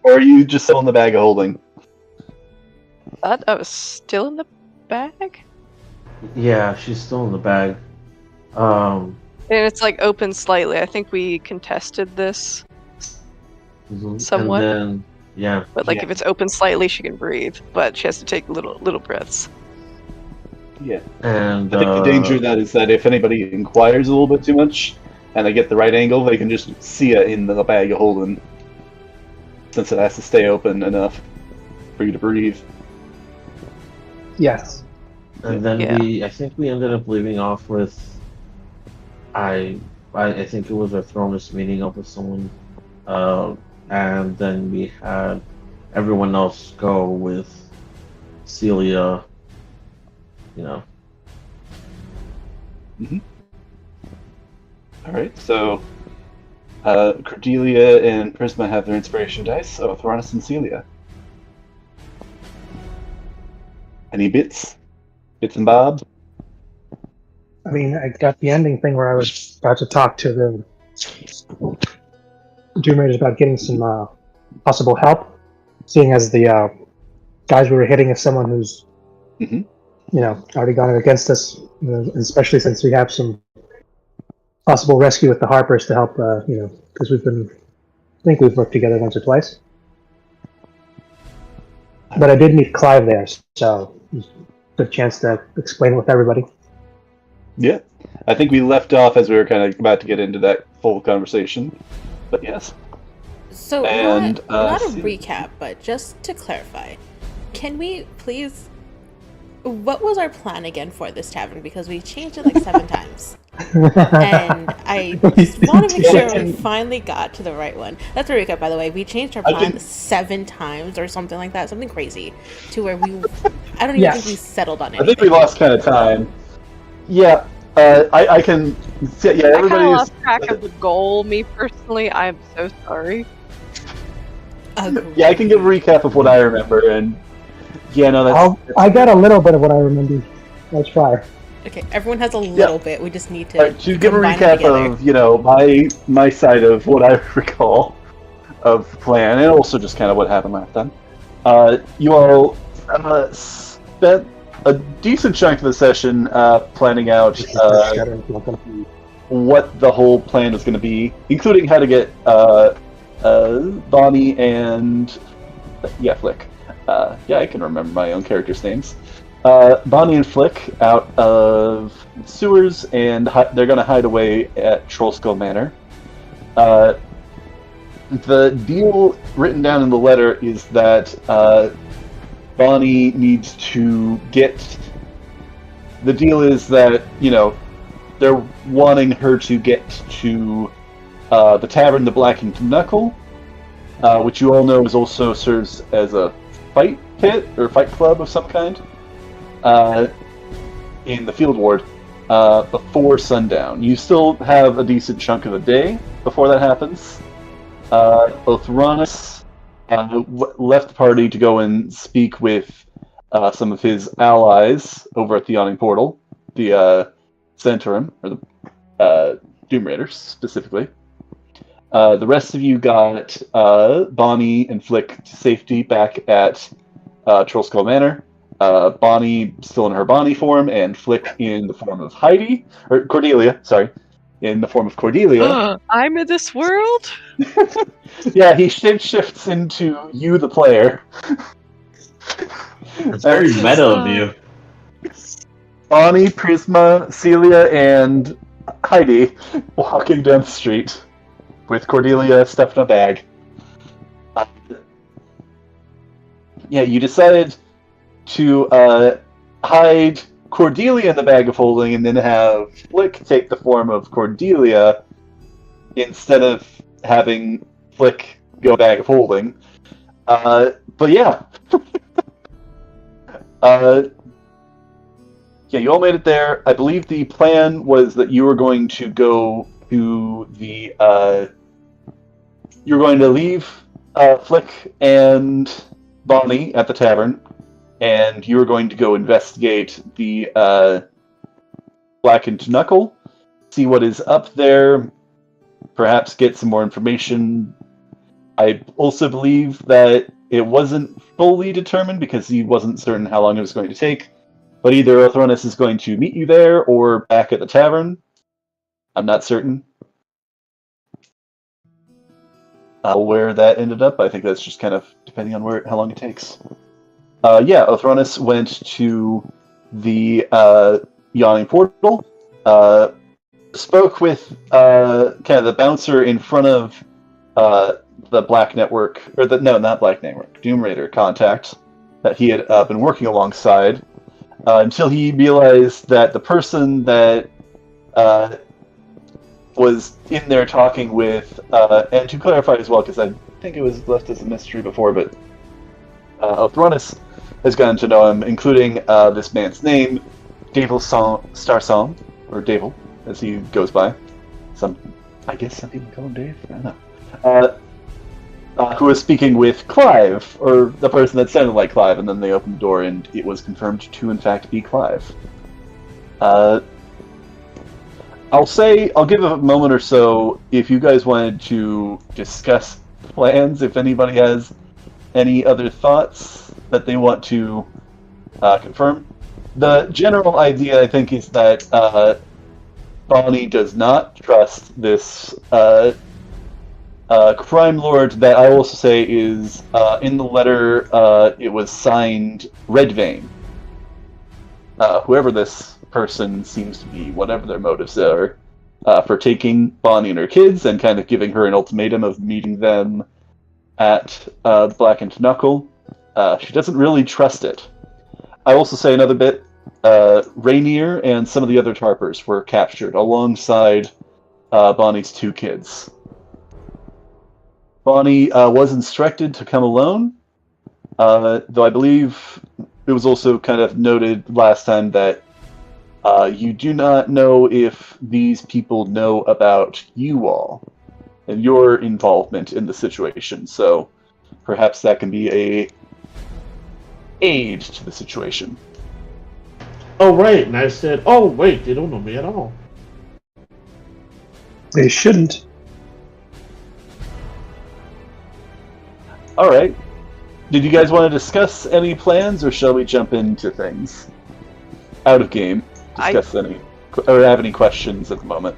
Or are you just still in the bag of holding? I was still in the bag? Yeah, she's still in the bag. And it's like open slightly. I think we contested this somewhat. And then, yeah. But like if it's open slightly, she can breathe. But she has to take little breaths. Yeah. And I think the danger of that is that if anybody inquires a little bit too much, and they get the right angle, they can just see it in the bag of holding. Since it has to stay open enough for you to breathe. Yes. And then I think we ended up leaving off with, I think it was our Thronus meeting up with someone, and then we had everyone else go with Celia, you know. Mm-hmm. Alright, so Cordelia and Prisma have their inspiration dice, so Thronus and Celia. Any bits? Bits and bobs? I mean, I got the ending thing where I was about to talk to the Doom Raiders about getting some possible help, seeing as the guys we were hitting is someone who's, already gone against us, especially since we have some possible rescue with the Harpers to help, because I think we've worked together once or twice. But I did meet Clive there, so good chance to explain it with everybody. Yeah, I think we left off as we were kind of about to get into that full conversation, but yes. So, not a recap, but just to clarify, can we please... What was our plan again for this tavern? Because we changed it like 7 times. And I just want to make sure we finally got to the right one. That's a recap, by the way. We changed our plan 7 times or something like that. Something crazy. To where I don't even think we settled on anything. I think we lost kind of time. Yeah, I can... Yeah, everybody I kind of lost track of the goal, me personally. I'm so sorry. Yeah, I can give a recap of what I remember, and... Yeah, no, that's... I got a little bit of what I remember. Let's try. Okay, everyone has a little bit. We just need to... Right, to give a recap of, my side of what I recall of the plan, and also just kind of what happened last time. You all spent a decent chunk of the session planning out what the whole plan was going to be, including how to get Bonnie and... Flick. I can remember my own characters' names. Bonnie and Flick out of sewers, and they're going to hide away at Trollskull Manor. The deal written down in the letter is that Bonnie needs to get... The deal is that, they're wanting her to get to the tavern, the Blackened Knuckle, which you all know also serves as a fight pit, or fight club of some kind, in the Field Ward, before sundown. You still have a decent chunk of the day before that happens. Othronus left the party to go and speak with some of his allies over at the Yawning Portal, the Centaurum, or the Doom Raiders, specifically. The rest of you got Bonnie and Flick to safety back at Trollskull Manor. Bonnie still in her Bonnie form, and Flick in the form of Cordelia, in the form of Cordelia. I'm in this world? Yeah, he shapeshifts into you, the player. It's very meta of you. Bonnie, Prisma, Celia, and Heidi walking down the street with Cordelia stuffed in a bag. You decided to hide Cordelia in the bag of holding and then have Flick take the form of Cordelia instead of having Flick go bag of holding. But yeah. You all made it there. I believe the plan was that you were going to go to the... you were going to leave Flick and Bonnie at the tavern, and you were going to go investigate the Blackened Knuckle, see what is up there, perhaps get some more information. I also believe that it wasn't fully determined because he wasn't certain how long it was going to take, but either Othronus is going to meet you there or back at the tavern. I'm not certain. Where that ended up, I think that's just kind of depending on how long it takes. Othronus went to the Yawning Portal, spoke with kind of the bouncer in front of the Black Network, not Black Network, Doom Raider contact that he had been working alongside, until he realized that the person that was in there talking with, and to clarify as well, because I think it was left as a mystery before, but Othronus has gotten to know him, including this man's name, Davil Starsong, or Davil, as he goes by. I guess some people call him Dave, I don't know. Who was speaking with Clive, or the person that sounded like Clive, and then they opened the door and it was confirmed to in fact be Clive. I'll give a moment or so if you guys wanted to discuss plans, if anybody has any other thoughts that they want to confirm. The general idea, I think, is that Bonnie does not trust this crime lord that I will also say is, in the letter, it was signed Redvein. Whoever this person seems to be, whatever their motives are, for taking Bonnie and her kids and kind of giving her an ultimatum of meeting them at the Blackened Knuckle. She doesn't really trust it. I also say another bit, Rainier and some of the other Tarpers were captured alongside Bonnie's two kids. Bonnie was instructed to come alone, though I believe it was also kind of noted last time that you do not know if these people know about you all and your involvement in the situation, so perhaps that can be a aid to the situation. Oh, right, and I said, oh, wait, they don't know me at all. They shouldn't. Alright. Did you guys want to discuss any plans, or shall we jump into things? Out of game. Discuss any, or have any questions at the moment?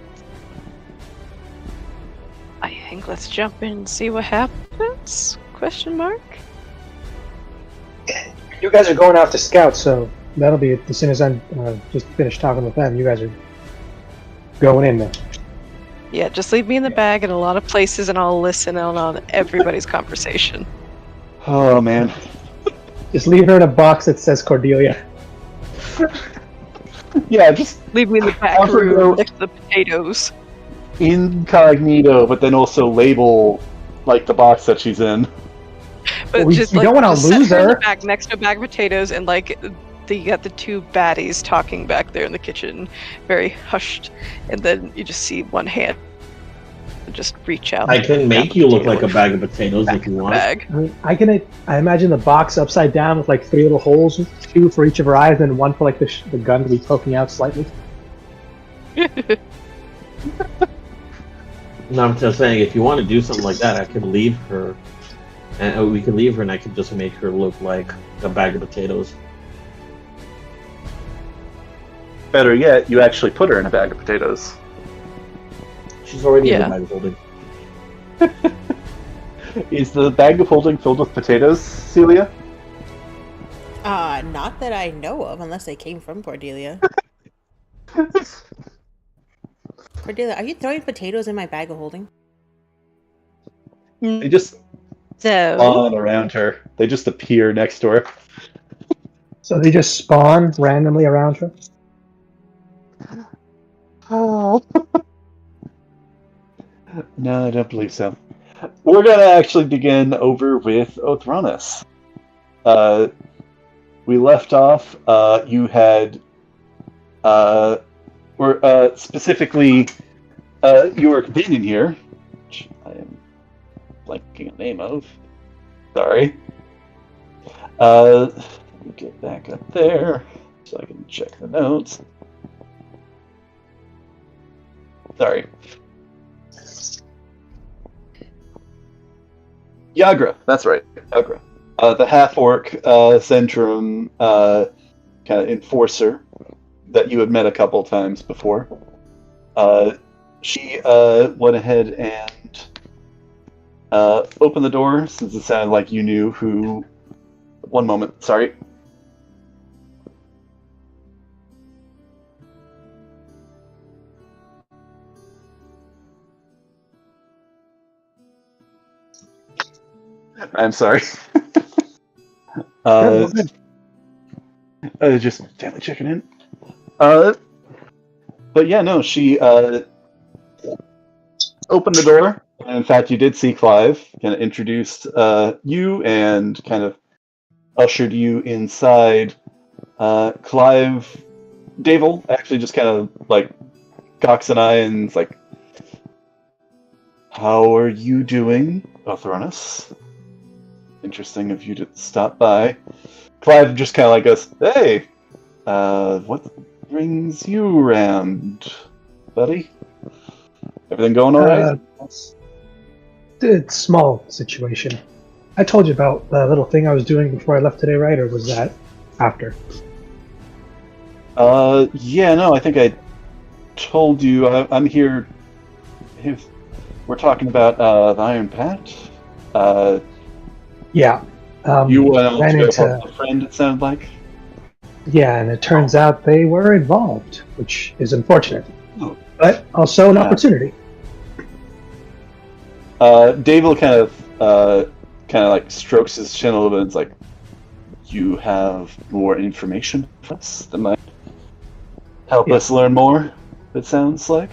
I think let's jump in and see what happens? Question mark? You guys are going out to scout, so that'll be as soon as I'm just finished talking with them. You guys are going in there. Yeah, just leave me in the bag in a lot of places and I'll listen on everybody's conversation. Oh, man. Just leave her in a box that says Cordelia. Yeah, just leave me in the back Offer room go- next to the potatoes. incognito, but then also label like the box that she's in. But We just don't wanna just set lose her in the her. back next to a bag of potatoes, and you got the two baddies talking back there in the kitchen, very hushed, and then you just see one hand just reach out. I can grab make a you look potato like a bag of potatoes back if you in the want. bag. I mean, I imagine the box upside down with like 3 little holes, 2 for each of her eyes, and 1 for like the gun to be poking out slightly. No, I'm just saying, if you want to do something like that, I could leave her, and we could leave her, and I could just make her look like a bag of potatoes. Better yet, you actually put her in a bag of potatoes. She's already in Yeah. the bag of holding. Is the bag of holding filled with potatoes, Celia? Not that I know of, unless they came from Cordelia. Cordelia, are you throwing potatoes in my bag of holding? They just So spawn around her. They just appear next to her. So they just spawn randomly around her. Oh. No, I don't believe so. We're gonna actually begin over with Othronus. We left off. You had, specifically, your companion here, which I am blanking a name of. Sorry. Let me get back up there so I can check the notes. Sorry. Yagra, that's right, Yagra. The half-orc Zentrum kind of enforcer that you had met a couple times before. She went ahead and opened the door, since it sounded like you knew who... One moment, sorry. I'm sorry. Just family checking in. But yeah, no, she opened the door, and in fact, you did see Clive. Kind of introduced you and kind of ushered you inside. Clive, Davel actually just kind of like cocks an eye and is like, "How are you doing, Othronus? Interesting of you to stop by." Clive just kind of like goes, "Hey, what brings you around, buddy? Everything going all right?" It's a small situation. I told you about the little thing I was doing before I left today, right? Or was that after? Yeah, no, I think I told you. I'm here. We're talking about the Iron Pat. Yeah. You went ran to into help a friend, it sounded like. Yeah, and it turns out they were involved, which is unfortunate, Oh. but also an Yeah. opportunity. Dave will kind of like strokes his chin a little bit. And it's like, "You have more information for us that might help us learn more." It sounds like.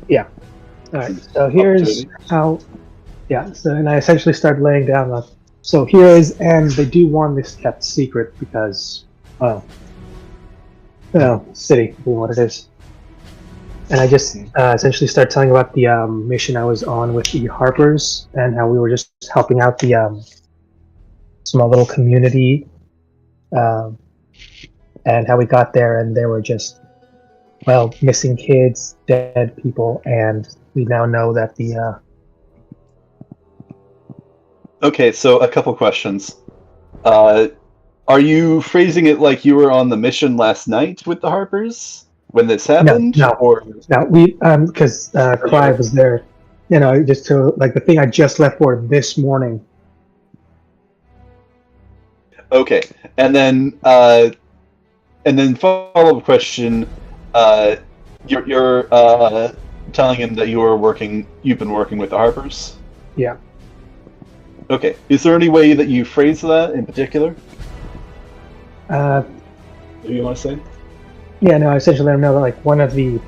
All right, so here's Opportunity. how. Yeah, so and I essentially started laying down the. So here is, and they do want this kept secret because, well, city being what it is. And I just essentially started telling about the mission I was on with the Harpers and how we were just helping out the small little community, and how we got there, and there were just, well, missing kids, dead people, and we now know that the Okay, so a couple questions. Are you phrasing it like you were on the mission last night with the Harpers when this happened? No. Or now we because Clive was there, just to like the thing I just left for this morning. okay, and then follow-up question. You're telling him that you've been working with the Harpers. Yeah. Okay. Is there any way that you phrase that in particular? What do you want to say? Yeah, no, I essentially let him know that like one of the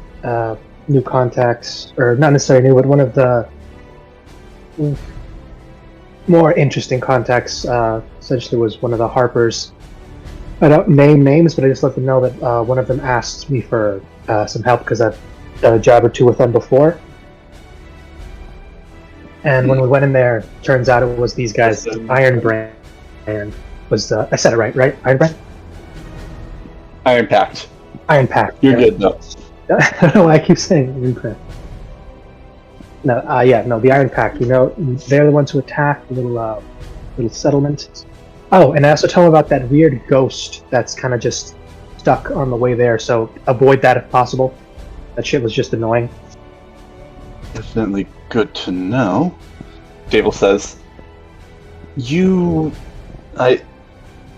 new contacts, or not necessarily new, but one of the more interesting contacts essentially was one of the Harpers. I don't name names, but I just let them know that one of them asked me for some help because I've done a job or two with them before. And when we went in there, turns out it was these guys. Iron Brand was I said it right? Iron Brand? Iron Pact. Iron Pact. You're good though. I don't know why I keep saying Iron Pact. No, the Iron Pact. They're the ones who attacked the little settlement. Oh, and I also told them about that weird ghost that's kind of just stuck on the way there. So avoid that if possible. That shit was just annoying. Definitely good to know. Dable says,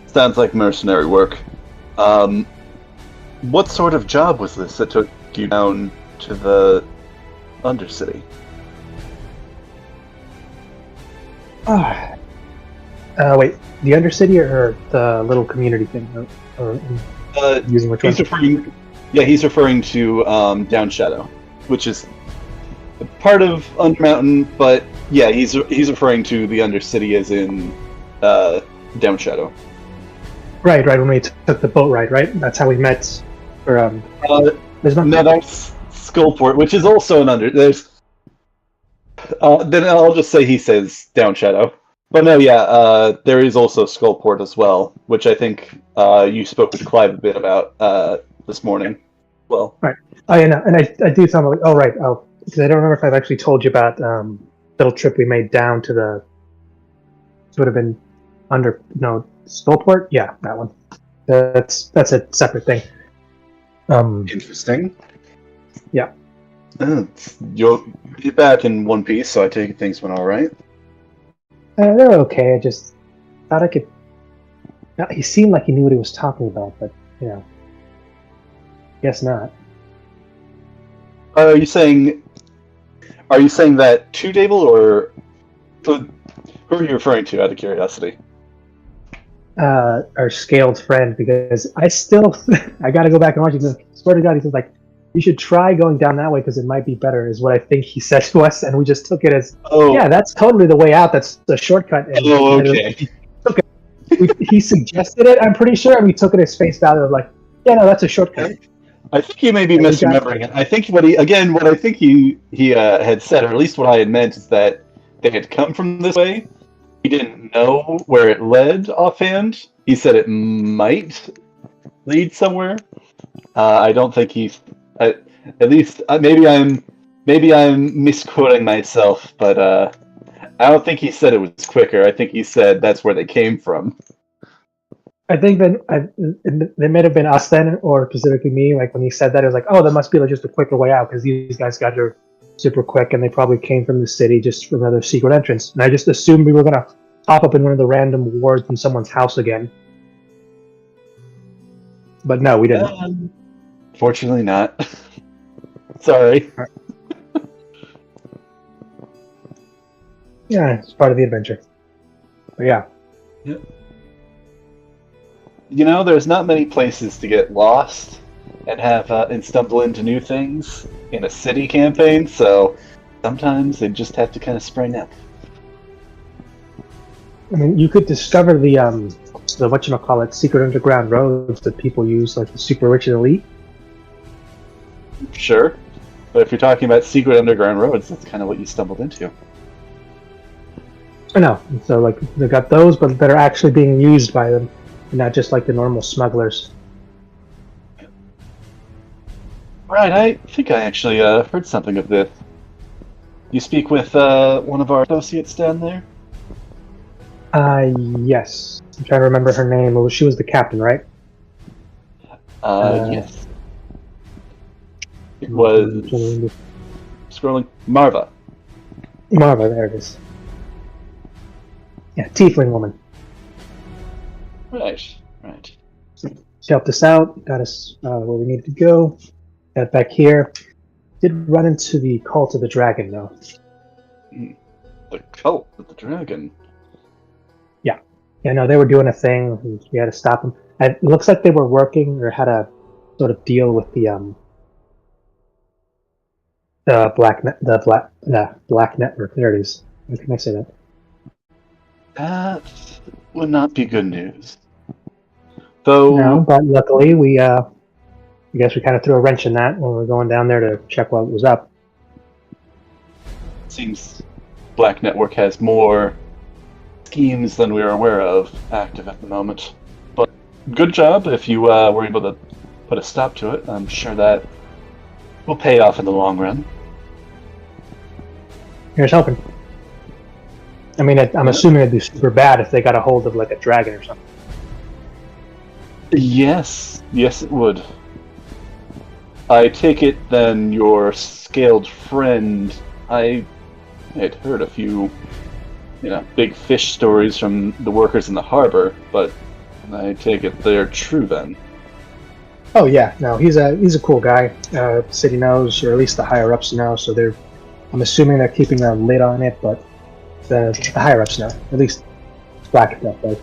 sounds like mercenary work. What sort of job was this that took you down to the Undercity? Wait, the Undercity or the little community thing? Or using which one? He's referring to Down Shadow, which is part of Undermountain, but yeah, he's referring to the Undercity as in Down Shadow. Right, when we took the boat ride, right? That's how we met. No, that's Skullport, which is also then I'll just say he says Down Shadow. But no, yeah, there is also Skullport as well, which I think you spoke with Clive a bit about this morning. Well, right. Oh yeah, no, and I do tell him like, because I don't remember if I've actually told you about little trip we made down to the. It would have been Skullport. Yeah, that one. That's a separate thing. Interesting. Yeah. You're back in one piece, so I take it things went all right. They're okay. I just thought I could. He seemed like he knew what he was talking about, but guess not. Are you saying that to Dable, or who are you referring to? Out of curiosity. Our scaled friend, because I got to go back and watch it. I swear to God, he says like, you should try going down that way because it might be better, is what I think he said to us, and we just took it as, yeah, that's totally the way out. That's the shortcut. And, okay. He suggested it, I'm pretty sure, and we took it as face value of like, yeah, no, that's a shortcut. I think you may be misremembering it. I think what he had said, or at least what I had meant, is that they had come from this way. He didn't know where it led offhand. He said it might lead somewhere. I don't think at least maybe I'm misquoting myself, but I don't think he said it was quicker. I think he said that's where they came from. I think that it may have been us then, or specifically me. Like when he said that, it was like, oh, that must be like just a quicker way out because these guys got here super quick, and they probably came from the city just from another secret entrance. And I just assumed we were gonna pop up in one of the random wards in someone's house again. But no, we didn't. Fortunately not. Sorry. Yeah, it's part of the adventure. But yeah. Yep. There's not many places to get lost and stumble into new things in a city campaign, so sometimes they just have to kind of spring up. I mean, you could discover the whatchamacallit, secret underground roads that people use, like the super rich and elite. Sure. But if you're talking about secret underground roads, that's kind of what you stumbled into. I know. So, like, they've got those, but that are actually being used by them, and not just like the normal smugglers. Right, I think I actually heard something of this. You speak with one of our associates down there? Yes. I'm trying to remember her name. Well, she was the captain, right? Yes. It was... Scrolling. Marva. Marva, there it is. Yeah, tiefling woman. Right. She helped us out, got us where we needed to go. Got back here. Did run into the Cult of the Dragon, though. The Cult of the Dragon? Yeah, no, they were doing a thing. And we had to stop them. And it looks like they were working or had a sort of deal with the black network. There it is. How can I say that? That would not be good news. Though, No, but luckily I guess we kind of threw a wrench in that when we were going down there to check what was up. Seems Black Network has more schemes than we are aware of active at the moment. But good job if you were able to put a stop to it. I'm sure that will pay off in the long run. Here's hoping. I mean, I'm assuming it'd be super bad if they got a hold of like a dragon or something. Yes, it would. I take it then your scaled friend, I had heard a few, big fish stories from the workers in the harbor, but I take it they're true then. Oh yeah, no, he's a cool guy. City knows, or at least the higher ups know. So I'm assuming they're keeping a lid on it, but the higher ups know. At least Black stuff does.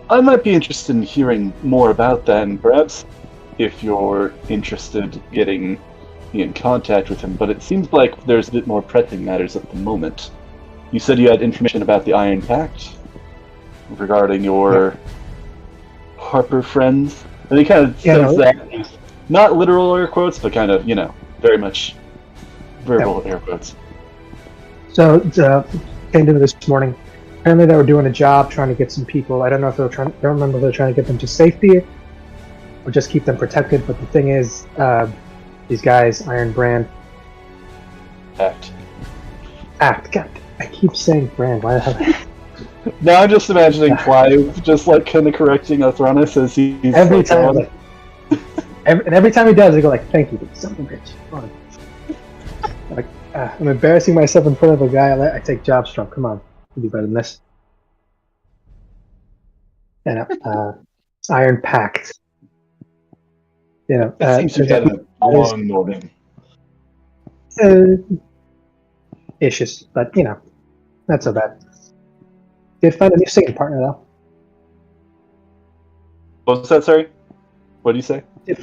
I might be interested in hearing more about that, and perhaps if you're interested getting in contact with him, but it seems like there's a bit more pressing matters at the moment. You said you had information about the Iron Pact regarding your Harper friends, and he kind of says that, not literal air quotes, but kind of, very much verbal air quotes. So, came to this morning. Apparently they were doing a job trying to get some people. I don't know if don't remember if they were trying to get them to safety or just keep them protected, but the thing is, these guys, Iron Brand... Act. God, I keep saying Brand. Why the hell? Now I'm just imagining Clive just kind of correcting Athronis as he's every time. Every time he does, I go like, "Thank you, son of a bitch." Like, I'm embarrassing myself in front of a guy I take jobs from. Come on, you do better than this. And Iron Pact. It seems to have a long morning. Issues, but not so bad. Did find a new singing partner though. What was that? Sorry, what did you say? It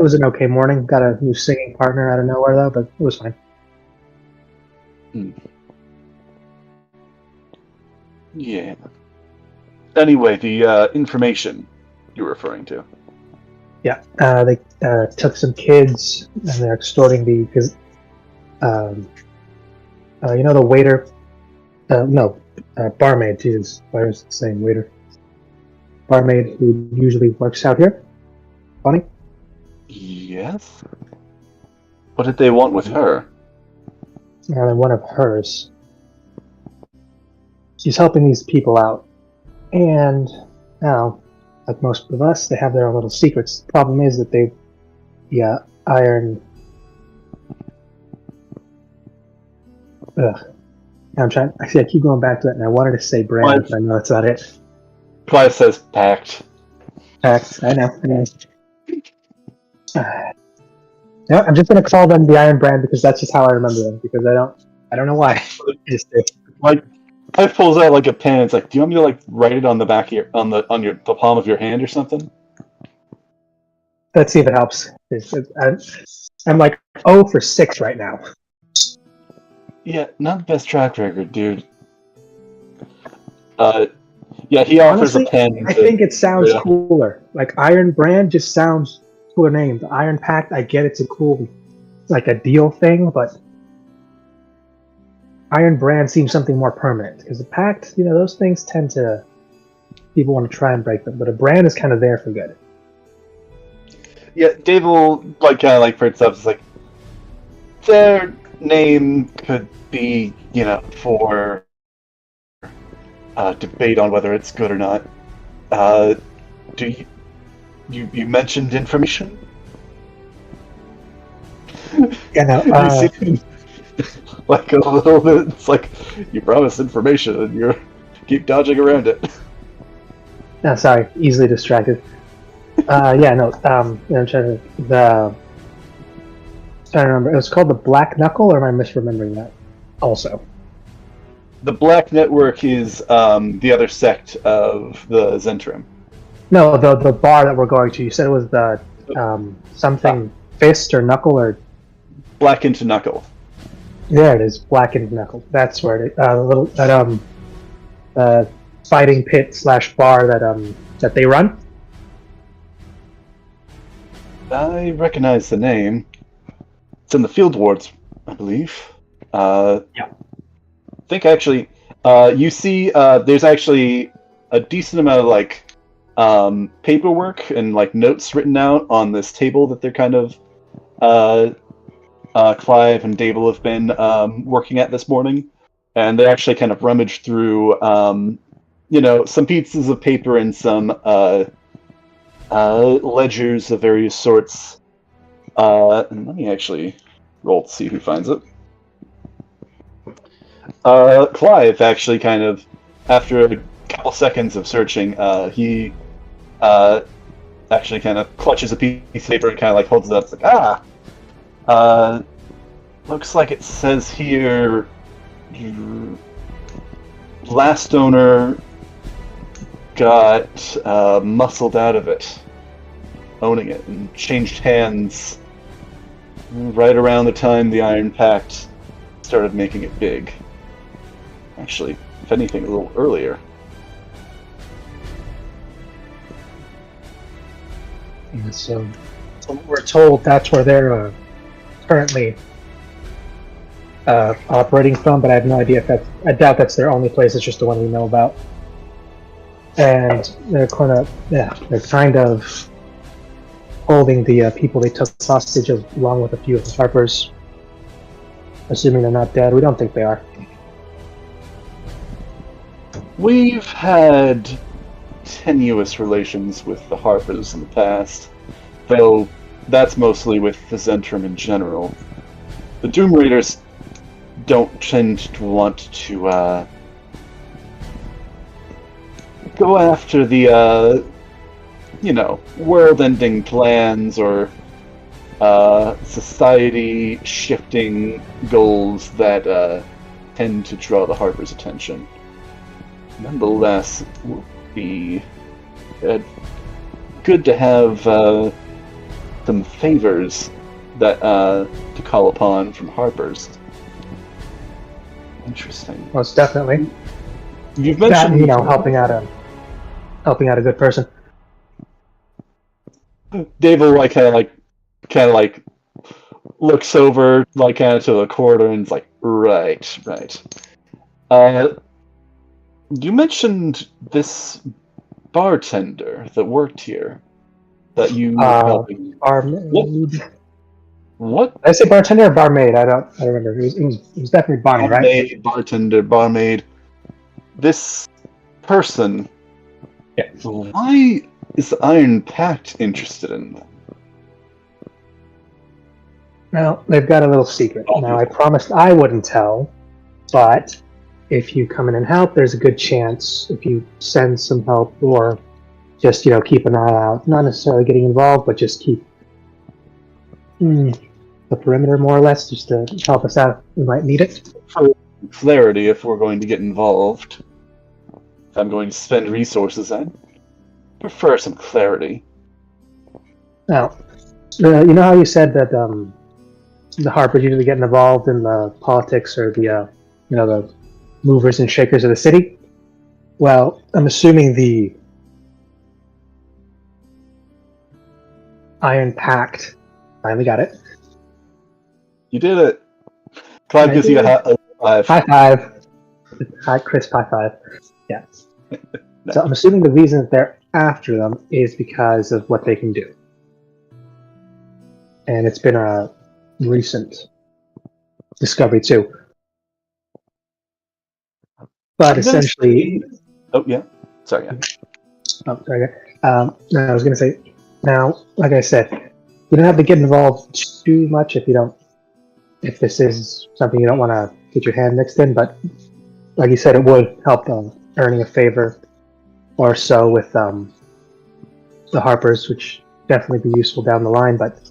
was an okay morning. Got a new singing partner out of nowhere though, but it was fine. Yeah. Anyway, the information you're referring to. Yeah, they took some kids and they're extorting because the waiter. Barmaid. Jesus, why was I saying waiter? Barmaid who usually works out here. Funny. Yes. What did they want with her? One of hers. She's helping these people out, and now, like most of us, they have their own little secrets. The problem is that Iron. I'm trying. Actually, I keep going back to that, and I wanted to say Brand, but I know that's not it. Clive says Pact. Pact. I know. No, I'm just gonna call them the Iron Brand because that's just how I remember them. Because I don't know why. Just Clive pulls out like a pen. It's like, do you want me to write it on the back of the palm of your hand or something? Let's see if it helps. I'm like 0 for 6 right now. Yeah, not the best track record, dude. Yeah, he offers Honestly, a pen. I think it sounds cooler. Like Iron Brand just sounds cooler name. The Iron Pact, I get it's a cool, like a deal thing, but Iron Brand seems something more permanent because the Pact, those things tend to people want to try and break them, but a brand is kind of there for good. Yeah, Dave will for itself. It's like their name could be, for debate on whether it's good or not. Do you mentioned information? Yeah, no. Like a little bit. It's like you promised information and you keep dodging around it. No, sorry, easily distracted. I'm trying to I don't remember. It was called the Black Knuckle, or am I misremembering that? Also, The Black Network is the other sect of the Zentrum. No, the bar that we're going to. You said it was the something fist or knuckle or Blackened Knuckle. there it is, blackened knuckle. That's where it is. Little that fighting pit / bar that they run. I recognize the name. It's in the Field Wards, I believe. Yeah. I think actually, you see, there's actually a decent amount of like paperwork and like notes written out on this table that they're kind of Clive and Dable have been working at this morning, and they actually kind of rummaged through some pieces of paper and some ledgers of various sorts. And let me actually roll to see who finds it. Clive actually kind of, after a couple seconds of searching, he actually kind of clutches a piece of paper and kind of like holds it up. It's like, looks like it says here, last owner got muscled out of it, owning it, and changed hands right around the time the Iron Pact started making it big. Actually, if anything, a little earlier. And so we're told that's where they're currently operating from, but I have no idea if that's. I doubt that's their only place. It's just the one we know about. And they're kind of holding the people they took hostage along with a few of the Harpers. Assuming they're not dead, we don't think they are. We've had tenuous relations with the Harpers in the past, though that's mostly with the Zentrum in general. The Doom Raiders don't tend to want to go after the world-ending plans or society-shifting goals that tend to draw the Harpers' attention. Nonetheless, it would be good to have some favors that to call upon from Harpers. Interesting. Most definitely. You've mentioned helping out a good person. Dave will kind of looks over kind of to the corridor and is like, right. You mentioned this bartender that worked here that you were helping. Barmaid. What? Did I say bartender or barmaid? I don't remember. It was definitely barmaid, right? Bartender, barmaid. This person. Yeah. Why is the Iron Pact interested in them? Well, they've got a little secret. Now, I promised I wouldn't tell, but if you come in and help, there's a good chance if you send some help or just, keep an eye out. Not necessarily getting involved, but just keep the perimeter more or less, just to help us out. We might need it. For clarity, if we're going to get involved, if I'm going to spend resources, I'd prefer some clarity. Now, you know how you said that the Harpers usually get involved in the politics or the movers and shakers of the city? Well, I'm assuming the Iron Pact finally got it. You did it. Clive gives you a high five. High five. High crisp high five. Yeah. No. So I'm assuming the reason that they're after them is because of what they can do. And it's been a recent discovery too. But essentially... Oh, yeah. Sorry, yeah. Oh, sorry. I was going to say, now, like I said, you don't have to get involved too much if if this is something you don't want to get your hand mixed in, but like you said, it would help earning a favor or so with the Harpers, which definitely be useful down the line, but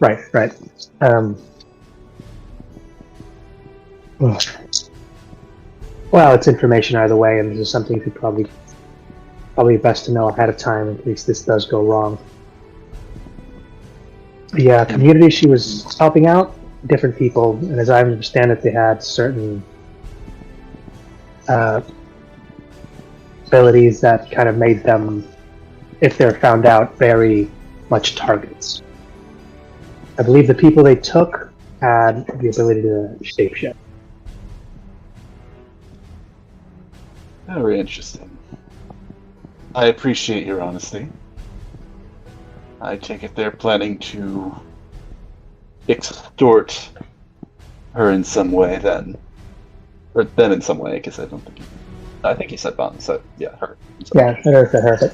right. Well, it's information either way, and this is something you could probably best to know ahead of time in case this does go wrong. The community she was helping out, different people, and as I understand it, they had certain abilities that kind of made them, if they're found out, very much targets. I believe the people they took had the ability to shapeshift. Very interesting. I appreciate your honesty. I take it they're planning to extort her in some way then. Or them in some way, because I don't think I think you said Bond, so yeah, her. So. Yeah, I know said her.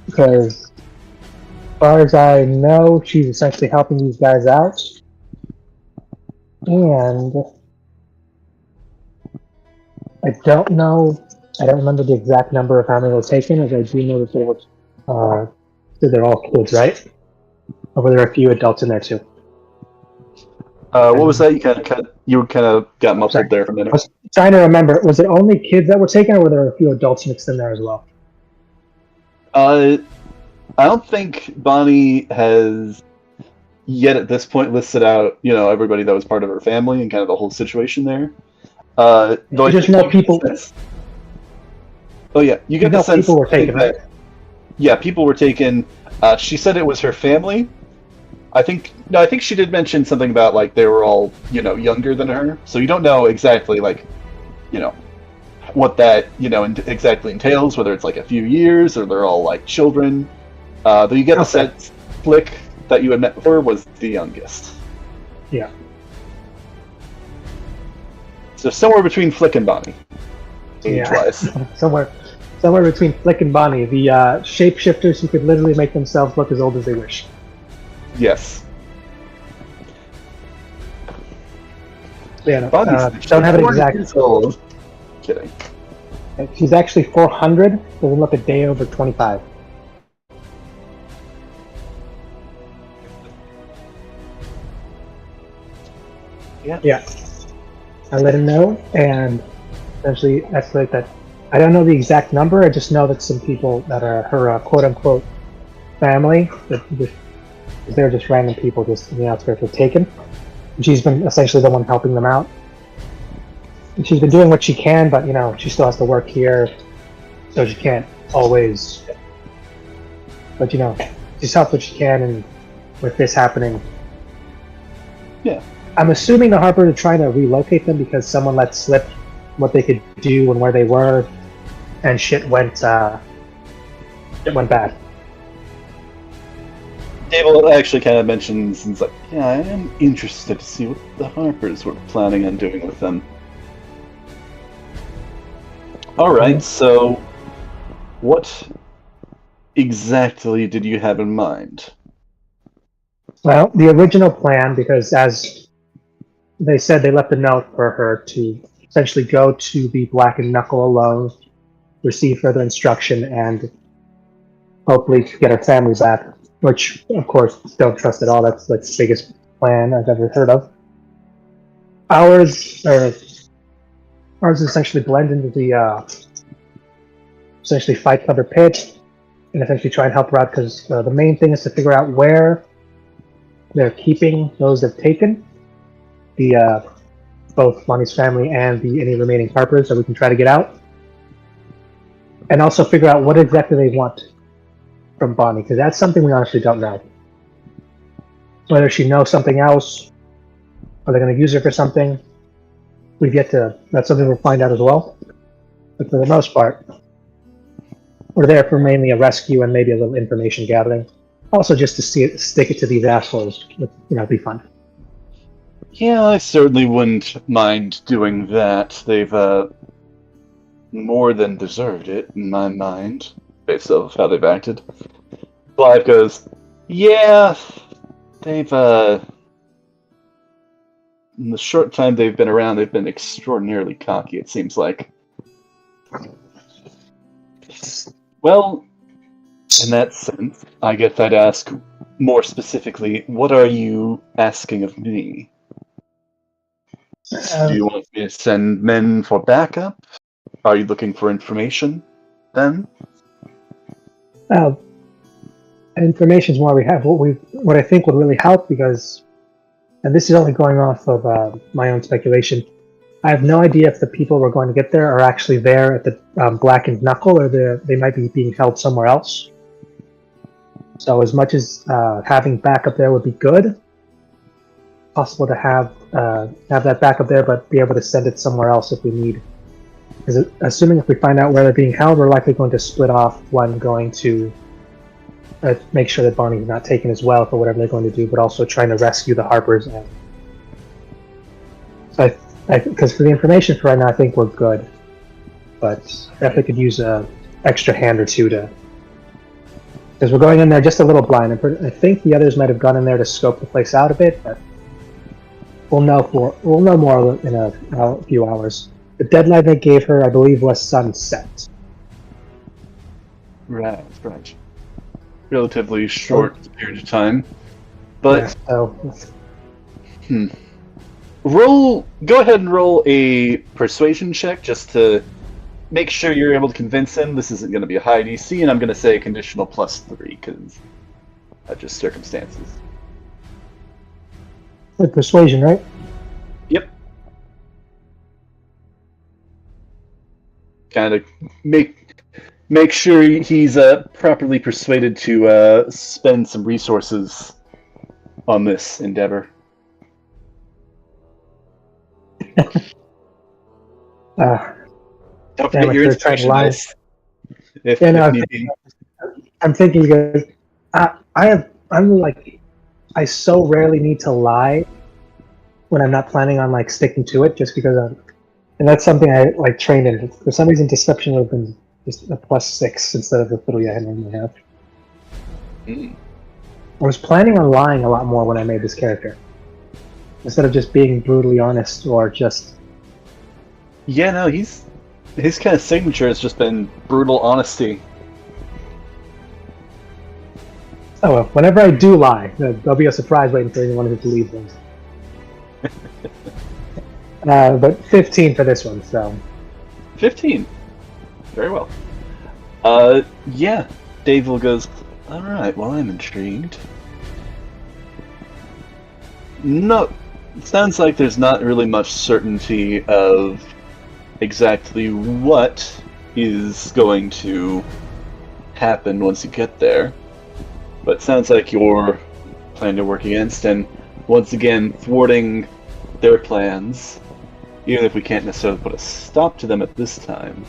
Because as far as I know, she's essentially helping these guys out. And I don't remember the exact number of how many were taken, as I do know that there were, they're all kids, right? Or were there a few adults in there too? What was that? You kind of got muffled there for a minute. I was trying to remember. Was it only kids that were taken, or were there a few adults mixed in there as well? I don't think Bonnie has yet at this point listed out, everybody that was part of her family and kind of the whole situation there. Though you just know people. Oh yeah, you get the sense people were taken, right? Yeah, people were taken. She said it was her family. I think she did mention something about like they were all younger than her, so you don't know exactly what that exactly entails, whether it's like a few years or they're all like children. Though you get the sense Flick that you had met before was the youngest. Yeah. So somewhere between Flick and Bonnie, age-wise. somewhere between Flick and Bonnie, the shapeshifters who could literally make themselves look as old as they wish. Yes. Yeah, don't have an exact. Old. Kidding. She's actually 400. Doesn't look a day over 25. Yeah. I let him know, and essentially escalate that. I don't know the exact number. I just know that some people that are her quote-unquote family, they're just random people just in the outskirts were taken. And she's been essentially the one helping them out. And she's been doing what she can, but she still has to work here, so she can't always. But she's helped what she can, and with this happening, yeah. I'm assuming the Harpers are trying to relocate them because someone let slip what they could do and where they were, and shit went bad. Dable actually kind of mentions, and it's like, yeah, I am interested to see what the Harpers were planning on doing with them. Alright, so what exactly did you have in mind? Well, the original plan, because as they said, they left a note for her to essentially go to the Black and Knuckle alone, receive further instruction, and hopefully get her family back. Which, of course, don't trust at all. That's like the biggest plan I've ever heard of. Ours essentially blend into the essentially fight Clubber Pit and essentially try and help her out because the main thing is to figure out where they're keeping those they've taken, both Bonnie's family and any remaining Harpers that we can try to get out, and also figure out what exactly they want from Bonnie, because that's something we honestly don't know. Whether she knows something else, or they're going to use her for something, that's something we'll find out as well. But for the most part, we're there for mainly a rescue and maybe a little information gathering. Also just to stick it to these assholes, it'd be fun. Yeah, I certainly wouldn't mind doing that. They've more than deserved it, in my mind, based off how they've acted. Clive goes, yeah, they've, in the short time they've been around, they've been extraordinarily cocky, it seems like. Well, in that sense, I guess I'd ask more specifically, what are you asking of me? Do you want me to send men for backup? Are you looking for information then? Information is more we have. What I think would really help, because, and this is only going off of my own speculation, I have no idea if the people we're going to get there are actually there at the Blackened Knuckle, or they might be being held somewhere else. So as much as having backup there would be good, possible to have that backup there, but be able to send it somewhere else if we need. Because assuming if we find out where they're being held, we're likely going to split off, one going to make sure that Barney's not taken as well for whatever they're going to do, but also trying to rescue the Harpers. And so because for the information for right now, I think we're good. But definitely could use an extra hand or two to... Because we're going in there just a little blind. I think the others might have gone in there to scope the place out a bit, but we'll know more in a few hours. The deadline they gave her, I believe, was sunset. Right. Relatively short period of time. But yeah, go ahead and roll a persuasion check just to make sure you're able to convince him this isn't going to be a high DC, and I'm going to say a conditional +3 because just circumstances. Persuasion, right? Yep. Kind of make sure he's properly persuaded to spend some resources on this endeavor. Don't forget your inspiration dice. I'm thinking because I so rarely need to lie when I'm not planning on like sticking to it, just because and that's something I like trained in. For some reason, deception would have been just a +6 instead of the 3 I normally have. I was planning on lying a lot more when I made this character, instead of just being brutally honest or just. Yeah, no, his kind of signature has just been brutal honesty. Oh well, whenever I do lie, there'll be a surprise waiting for anyone who believes them. But 15 for this one, so. 15. Very well. Yeah. Dave goes, alright, well, I'm intrigued. No, it sounds like there's not really much certainty of exactly what is going to happen once you get there. But it sounds like you're planning to work against, and once again, thwarting their plans, even if we can't necessarily put a stop to them at this time,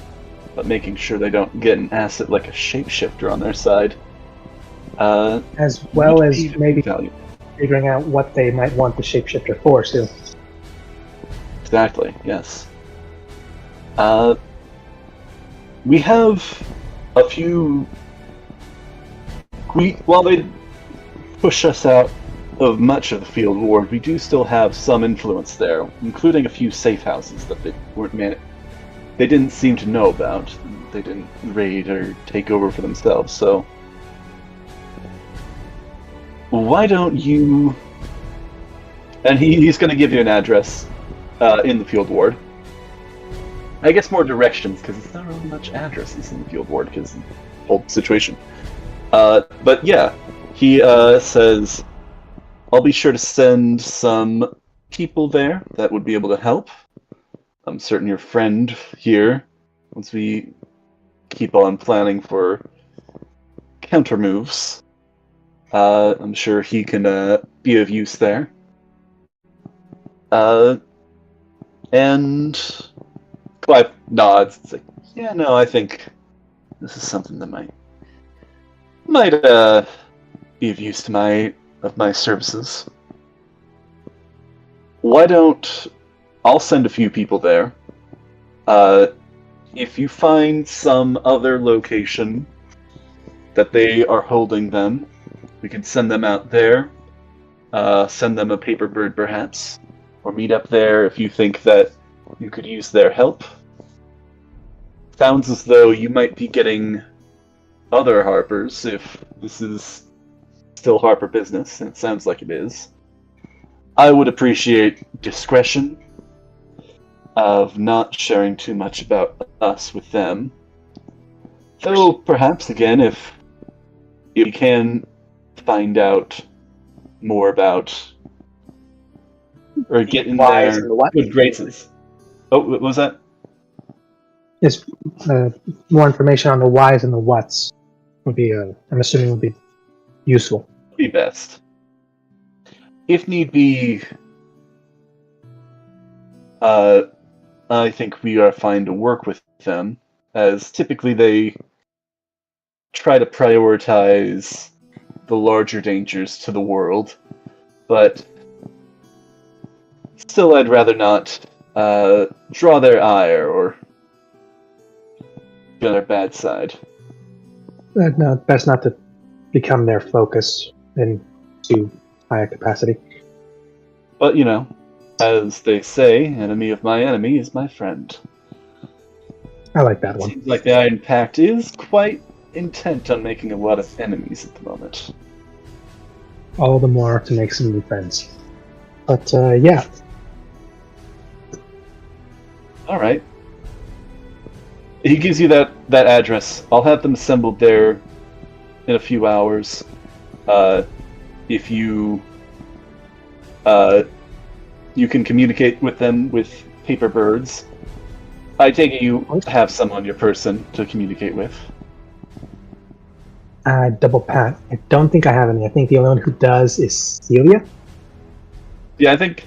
but making sure they don't get an asset like a shapeshifter on their side. As well as maybe figuring out what they might want the shapeshifter for, too. Exactly, yes. We have a few... While they push us out of much of the field ward, we do still have some influence there, including a few safe houses that they they didn't seem to know about. They didn't raid or take over for themselves, so... Why don't you... And he's going to give you an address in the field ward. I guess more directions, because it's not really much addresses in the field ward, because of the whole situation. But yeah, he says, I'll be sure to send some people there that would be able to help. I'm certain your friend here, once we keep on planning for counter moves, I'm sure he can be of use there. And Clive nods. It's like, yeah, no, I think this is something that might be of use to my services. Why don't I'll send a few people there. If you find some other location that they are holding them, we can send them out there. Send them a paper bird, perhaps, or meet up there if you think that you could use their help. Sounds as though you might be getting other Harpers, if this is still Harper business, and it sounds like it is. I would appreciate discretion of not sharing too much about us with them. Though perhaps again, if you can find out more about or get in Whys their and what? good graces. Oh, what was that? Is more information on the whys and the whats would be, I'm assuming, would be useful. Be best. If need be, I think we are fine to work with them, as typically they try to prioritize the larger dangers to the world, but still I'd rather not draw their ire or be on their bad side. No, best not to become their focus in too high a capacity. But, as they say, enemy of my enemy is my friend. I like that one. Seems like the Iron Pact is quite intent on making a lot of enemies at the moment. All the more to make some new friends. But, yeah. Alright. He gives you that address. I'll have them assembled there in a few hours. If you can communicate with them with paper birds. I take it you have some on your person to communicate with. Double pat. I don't think I have any. I think the only one who does is Celia. Yeah, I think.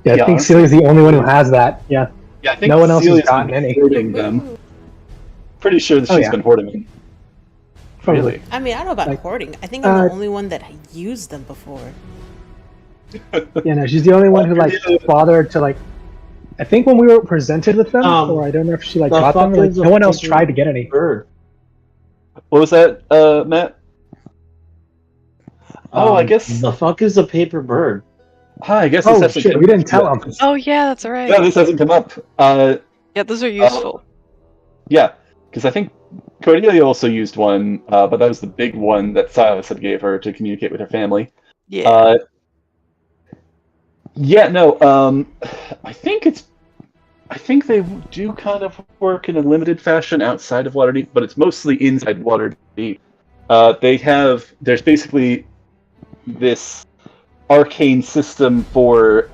Yeah, I think Celia's the only one who has that. Yeah. Yeah, I think no one else Celia's has gotten been any. Hoarding them. Pretty sure that she's been hoarding them. Really? I mean, I don't know about hoarding. I think I'm the only one that used them before. Yeah, no, she's the only one who bothered to I think when we were presented with them, or I don't know if she got them. No one else tried to get any. Bird. What was that, Matt? I guess the fuck is a paper bird? Hi, I guess. Oh shit, we didn't tell him. Oh yeah, that's right. Yeah, this hasn't come up. Yeah, those are useful. Yeah, because I think Cordelia also used one, but that was the big one that Silas had gave her to communicate with her family. Yeah. I think they do kind of work in a limited fashion outside of Waterdeep, but it's mostly inside Waterdeep. There's basically this arcane system for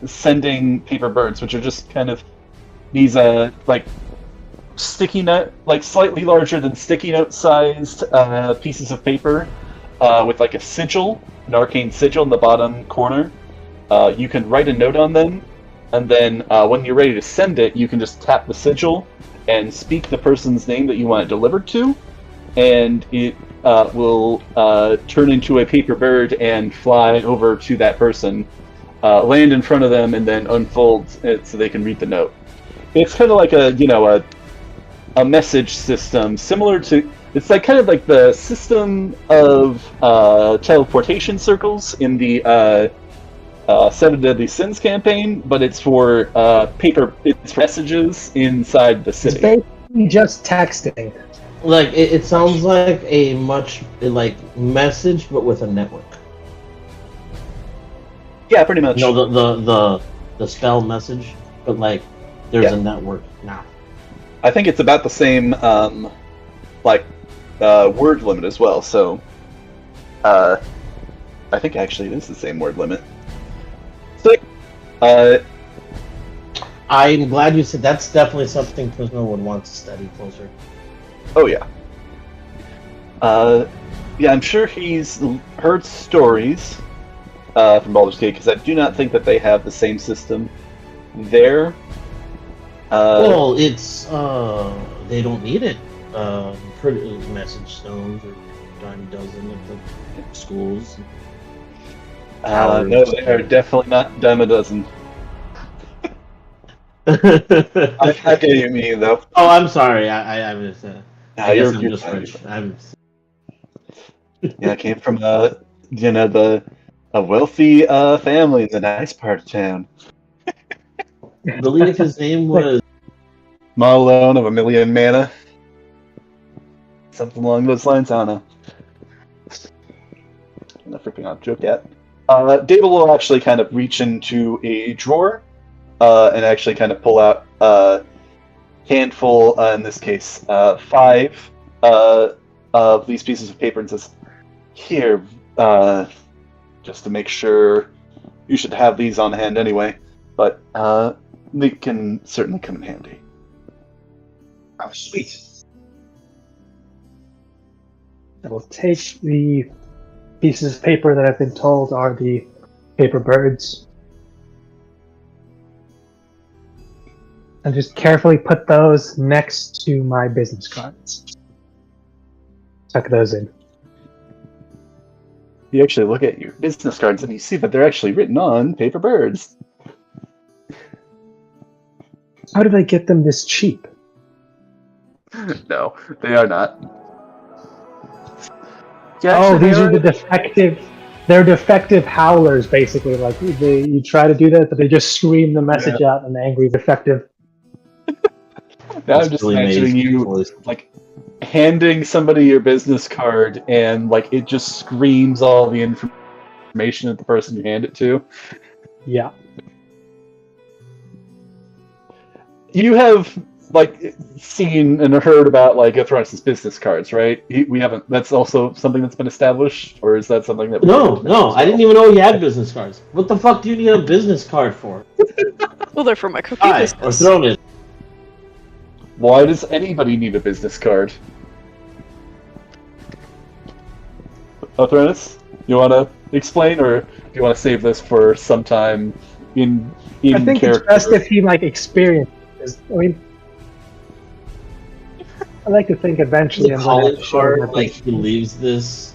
sending paper birds, which are just kind of these sticky note, slightly larger than sticky note sized pieces of paper with a sigil, an arcane sigil in the bottom corner. You can write a note on them, and then when you're ready to send it, you can just tap the sigil and speak the person's name that you want it delivered to, and it will turn into a paper bird and fly over to that person, land in front of them, and then unfold it so they can read the note. It's kind of like a message system, similar to... It's kind of like the system of teleportation circles in the 7 Deadly Sins campaign, but it's for it's for messages inside the city. It's basically just texting. It sounds like a much message, but with a network. Yeah, pretty much. The spell message, but there's a network now. I think it's about the same word limit as well. So, I think actually it is the same word limit. So, I'm glad you said that's definitely something Prisoner would want to study closer. Oh yeah. Yeah, I'm sure he's heard stories from Baldur's Gate, because I do not think that they have the same system there. Well, it's they don't need it. Pretty message stones or dime a dozen at the schools. No, they are definitely not dime a dozen. I get you mean though. Oh, I'm sorry. I was. I guess I'm just fine. rich. Yeah, I came from a wealthy family in the nice part of town. I believe his name was Malone of a million mana. Something along those lines, I don't know. I'm not freaking out joke yet. David will actually kind of reach into a drawer and actually kind of pull out a handful, in this case, 5 of these pieces of paper and says, "Here, just to make sure, you should have these on hand anyway, but they can certainly come in handy." Oh, sweet. I will take the pieces of paper that I've been told are the paper birds and just carefully put those next to my business cards. Tuck those in. You actually look at your business cards and you see that they're actually written on paper birds. How did I get them this cheap? No, they are not. Oh, these are the defective. They're defective howlers, basically. Like you try to do that, but they just scream the message out in angry defective. Now I'm just really imagining you like handing somebody your business card, and like it just screams all the information at the person you hand it to. Yeah. You have like seen and heard about like Athronus' business cards, right? We haven't. That's also something that's been established, or is that something that? No, I didn't even know he had business cards. What the fuck do you need a business card for? Well, they're for my cookie business. Or thrown it. Why does anybody need a business card? Athronus, you want to explain, or do you want to save this for some time in I think character? It's best if he like experiences. I mean, I like to think eventually I'm going to show him like he leaves this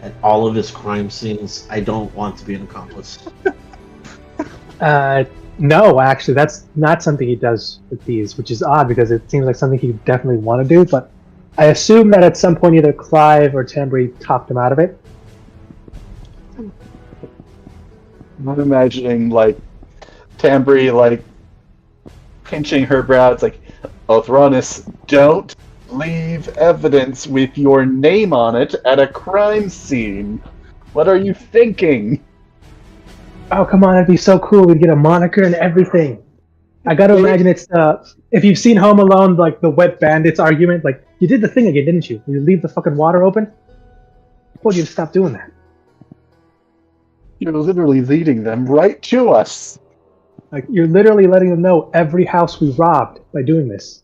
at all of his crime scenes. I don't want to be an accomplice. No, actually, that's not something he does with these, which is odd because it seems like something he definitely want to do. But I assume that at some point either Clive or Tambry talked him out of it. I'm imagining like Tambry like pinching her brow. It's like, Athronus, don't leave evidence with your name on it at a crime scene. What are you thinking? Oh, come on, it'd be so cool. We'd get a moniker and everything. I gotta imagine it's if you've seen Home Alone, like the wet bandits argument, like, you did the thing again, didn't you? You leave the fucking water open? I told you to stop doing that. You're literally leading them right to us. Like, you're literally letting them know every house we robbed by doing this.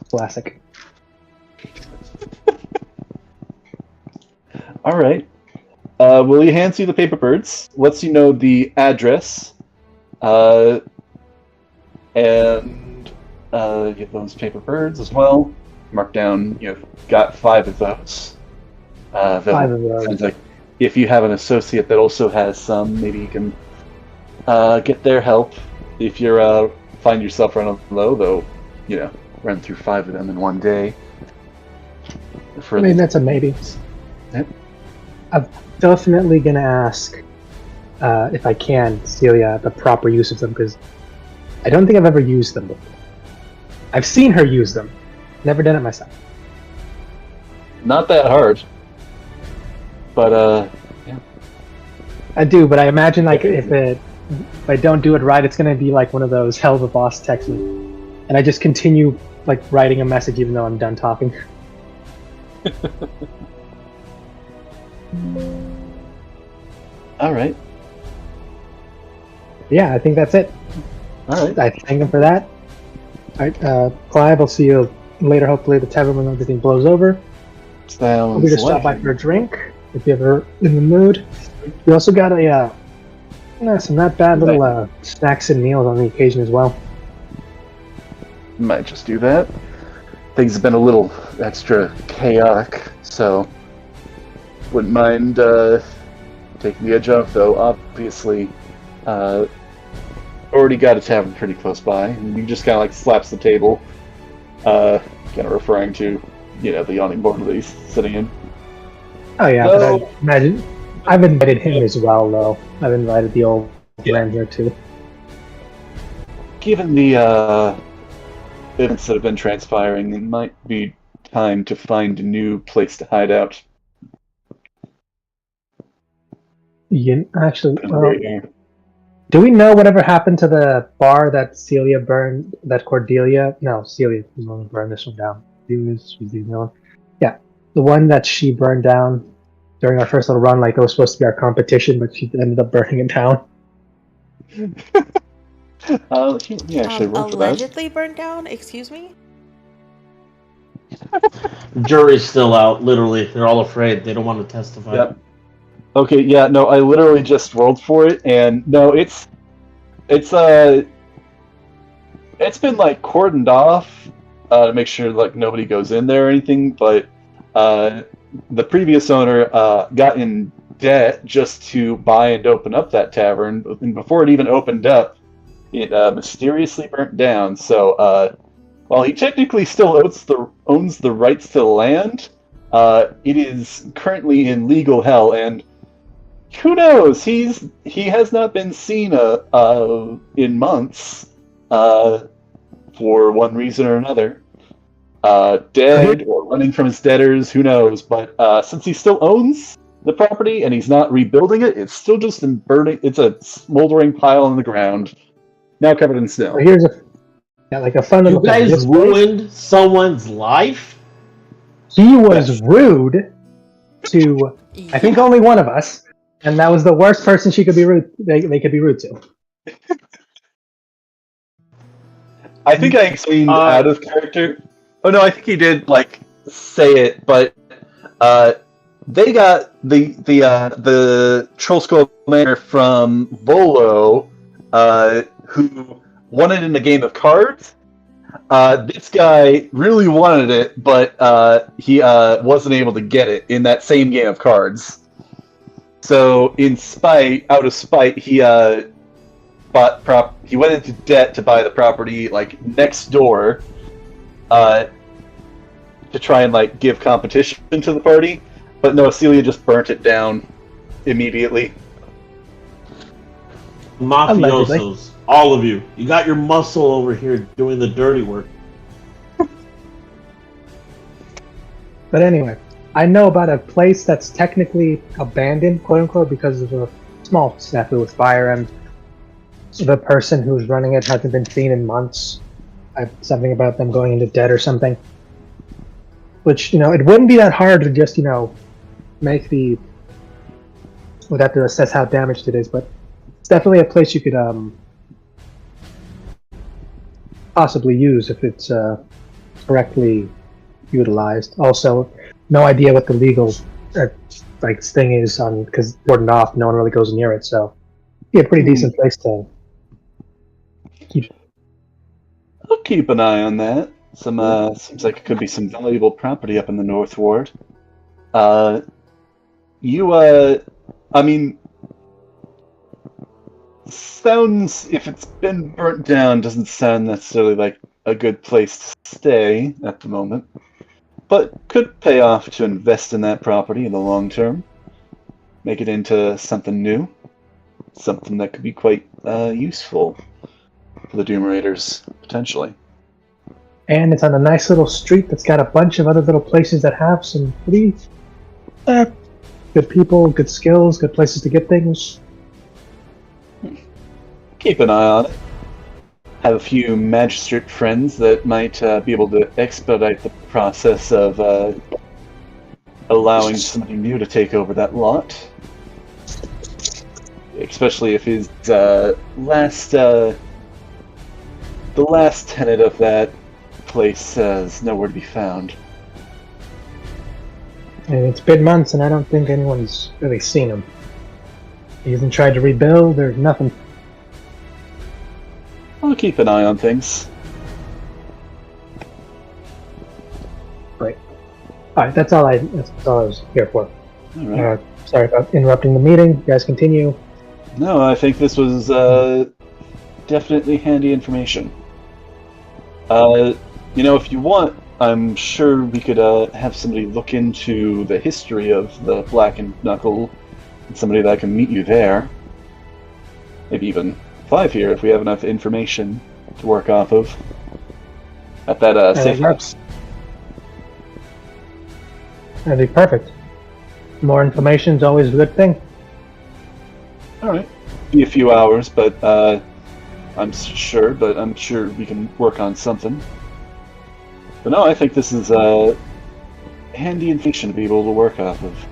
Classic. All right. Well, he hands you the paper birds, lets you know the address, and get those paper birds as well. Mark down, you've got 5 of those. 5 of those. Sounds like if you have an associate that also has some, maybe you can get their help. If you find yourself running low, though, run through 5 of them in one day. I mean, that's a maybe. Yep. I'm definitely going to ask, if I can, Celia, the proper use of them, because I don't think I've ever used them before. I've seen her use them. Never done it myself. Not that hard. But, yeah. I do, but I imagine, like, if I don't do it right, it's going to be like one of those hell of a boss texts me. And I just continue, like, writing a message even though I'm done talking. All right. Yeah, I think that's it. All right. I thank him for that. All right, Clive, I'll see you later. Hopefully the tavern when everything blows over. Sounds We'll just stop by for a drink if you're ever in the mood. We also got some not bad little snacks and meals on the occasion as well. Might just do that. Things have been a little extra chaotic, so wouldn't mind taking the edge off, though. Obviously, already got a tavern pretty close by, and he just kind of like slaps the table, kind of referring to, the yawning board that he's sitting in. Oh yeah, but I imagine I've invited him as well, though. I've invited the old man here too. Given the events that have been transpiring, it might be time to find a new place to hide out. Actually, do we know whatever happened to the bar that Celia burned? That Celia was the one who burned this one down. Was the one. Yeah, the one that she burned down during our first little run. Like it was supposed to be our competition, but she ended up burning it down. Allegedly burned down. Excuse me. Jury's still out. Literally, they're all afraid. They don't want to testify. Yep. Okay, yeah, no, I literally just rolled for it, and no, it's been like cordoned off to make sure like nobody goes in there or anything. But the previous owner got in debt just to buy and open up that tavern, and before it even opened up, it mysteriously burnt down. So while he technically still owns the rights to the land, it is currently in legal hell, and who knows? He has not been seen in months for one reason or another. Dead or running from his debtors, who knows? But since he still owns the property and he's not rebuilding it, it's still just burning. It's a smoldering pile on the ground, now covered in snow. Here's a fun little. You guys ruined someone's life. He was rude to, I think, only one of us. And that was the worst person she could be rude. They could be rude to. I think I explained out of character. Oh no, I think he did say it, but they got the Troll Skull Manor from Volo, who won it in a game of cards. This guy really wanted it, but he wasn't able to get it in that same game of cards. So, out of spite, he he went into debt to buy the property next door, to try and give competition to the party. But no, Celia just burnt it down immediately. Mafiosos, all of you got your muscle over here doing the dirty work. But anyway. I know about a place that's technically abandoned, quote unquote, because of a small snafu with fire, and the person who's running it hasn't been seen in months. Something about them going into debt or something. Which, it wouldn't be that hard to just, make we'd have to assess how damaged it is, but it's definitely a place you could possibly use if it's correctly utilized. Also, no idea what the legal thing is on, because cordoned off, no one really goes near it. So, yeah, pretty decent place to keep. I'll keep an eye on that. Seems like it could be some valuable property up in the North Ward. Sounds, if it's been burnt down, doesn't sound necessarily like a good place to stay at the moment. But could pay off to invest in that property in the long term. Make it into something new. Something that could be quite useful for the Doom Raiders, potentially. And it's on a nice little street that's got a bunch of other little places that have some pretty good people, good skills, good places to get things. Keep an eye on it. Have a few magistrate friends that might be able to expedite the process of allowing somebody new to take over that lot. Especially if his the last tenant of that place is nowhere to be found. And it's been months, and I don't think anyone's really seen him. He hasn't tried to rebuild or nothing. I'll keep an eye on things. Great. Alright, that's all I was here for. All right. Sorry about interrupting the meeting. You guys continue. No, I think this was definitely handy information. If you want, I'm sure we could have somebody look into the history of the Blackened Knuckle, and somebody that can meet you there. Maybe even 5 here if we have enough information to work off of at that safe house. That'd be perfect. More information is always a good thing. All right. Be a few hours, but I'm sure we can work on something. But no, I think this is handy information to be able to work off of.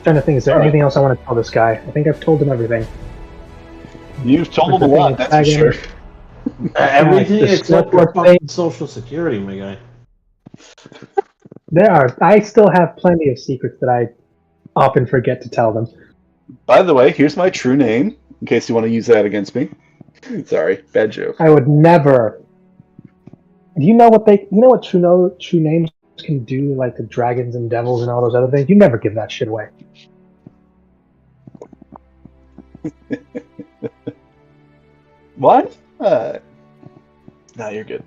Trying to think, is there anything else I want to tell this guy? I think I've told him everything. You've told him a lot, that's for sure. Everything except for fucking Social Security, my guy. I still have plenty of secrets that I often forget to tell them. By the way, here's my true name, in case you want to use that against me. Sorry, bad joke. I would never. Do you know what true names can do, like the dragons and devils and all those other things? You never give that shit away. What? No, you're good.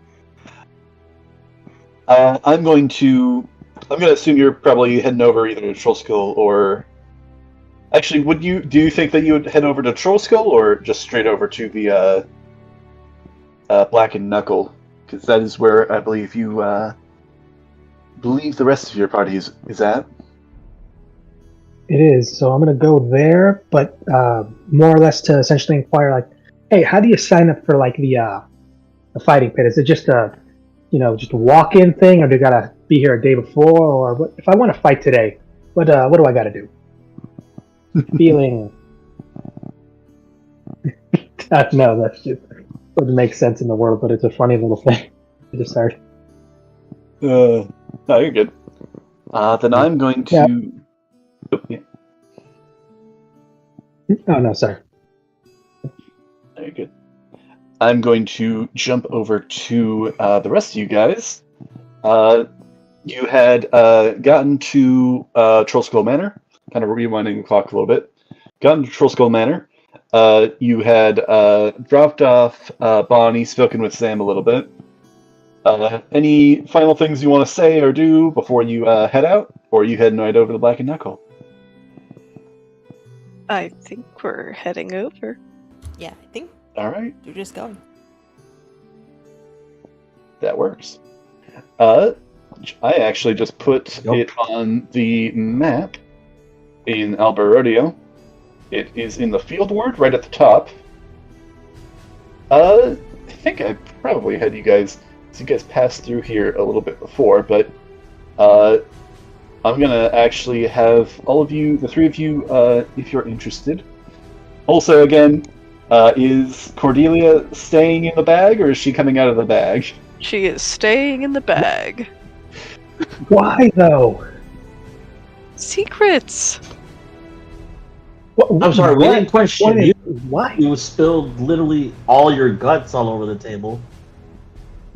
I'm going to assume you're probably heading over either to Trollskull or... Actually, do you think that you would head over to Trollskull or just straight over to the Black and Knuckle? Because that is where I believe the rest of your party is at. It is, so I'm going to go there, but more or less to essentially inquire, like, hey, how do you sign up for, like, the fighting pit? Is it just a, just a walk-in thing, or do you got to be here a day before, or what? If I want to fight today, what do I got to do? Feeling... No, that's just... Doesn't make sense in the world, but it's a funny little thing to just start. No, you're good. Then I'm going to... Yeah. Oh, yeah. Oh, no, sorry. Very good. I'm going to jump over to the rest of you guys. You had gotten to Trollskull Manor, kind of rewinding the clock a little bit. Gotten to Trollskull Manor. You had dropped off Bonnie, spoken with Sam a little bit. Any final things you want to say or do before you head out? Or are you heading right over to Black and Knuckle? I think we're heading over. Yeah, I think. All right. You're just going. That works. I actually just put it on the map in Alberodio. It is in the field ward right at the top. I think I probably had you guys pass through here a little bit before, but I'm gonna actually have all of you, the three of you, if you're interested. Also, again, is Cordelia staying in the bag, or is she coming out of the bag? She is staying in the bag. Why, though? Secrets! I'm sorry, we didn't question you. Why? You spilled literally all your guts all over the table.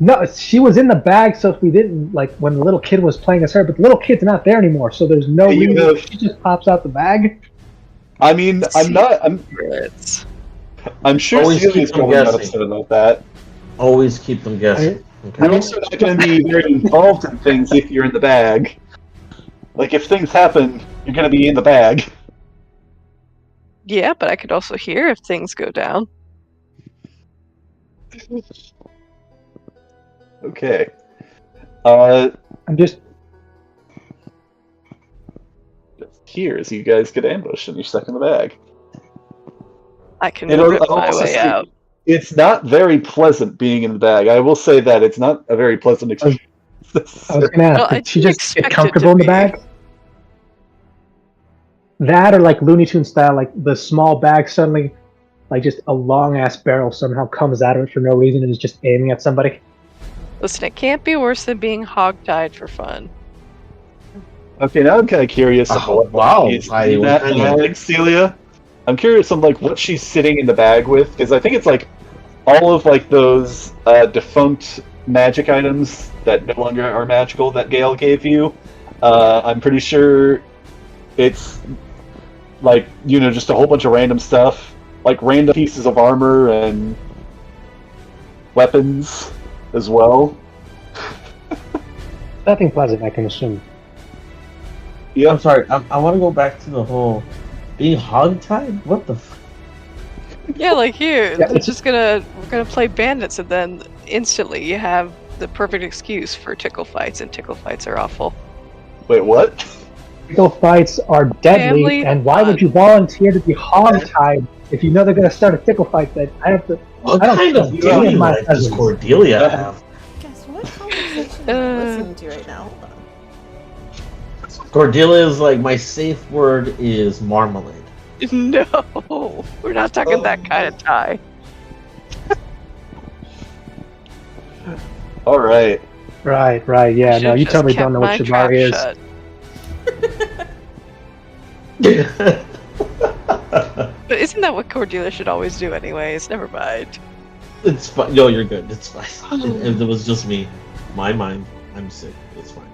No, she was in the bag, so if we didn't, like, when the little kid was playing as her, but the little kid's not there anymore, so there's no reason she just pops out the bag. I mean, I'm sure Celia's probably not upset about that. Always keep them guessing. Okay. You're also not going to be very involved in things if you're in the bag. Like, if things happen, you're going to be in the bag. Yeah, but I could also hear if things go down. Okay. I'm just here as you guys get ambushed and you're stuck in the bag. I can rip my way out. It's not very pleasant being in the bag. I will say that it's not a very pleasant experience. I was gonna ask, did she just get comfortable in the bag? That, or like Looney Tunes style, like the small bag suddenly, like just a long ass barrel somehow comes out of it for no reason and is just aiming at somebody. Listen, it can't be worse than being hogtied for fun. Okay, now I'm kind of curious. Wow, Celia. I'm curious on like what she's sitting in the bag with, because I think it's like all of like those defunct magic items that no longer are magical that Gale gave you. I'm pretty sure it's like, you know, just a whole bunch of random stuff, like random pieces of armor and weapons as well. Nothing pleasant, I can assume. Yeah. I'm sorry, I want to go back to the whole being hogtied? What the Yeah, like here, we're gonna play bandits, and then instantly you have the perfect excuse for tickle fights, and tickle fights are awful. Wait, what? Tickle fights are deadly, Family and why would you volunteer to be hog-tied if you know they're going to start a tickle fight? That I have to. What I don't kind of trust daily any of my life does cousins. Cordelia have? Guess what conversation am I listening to right now? Hold on. Cordelia is like, my safe word is marmalade. No, we're not talking that kind of tie. All right. Right. Yeah, no, you Should've totally just don't know what kept my Shibari trap is. shut. But isn't that what Cordelia should always do anyways? Never mind. It's fine. No, you're good. It's fine. If it was just me, my mind, I'm sick. It's fine.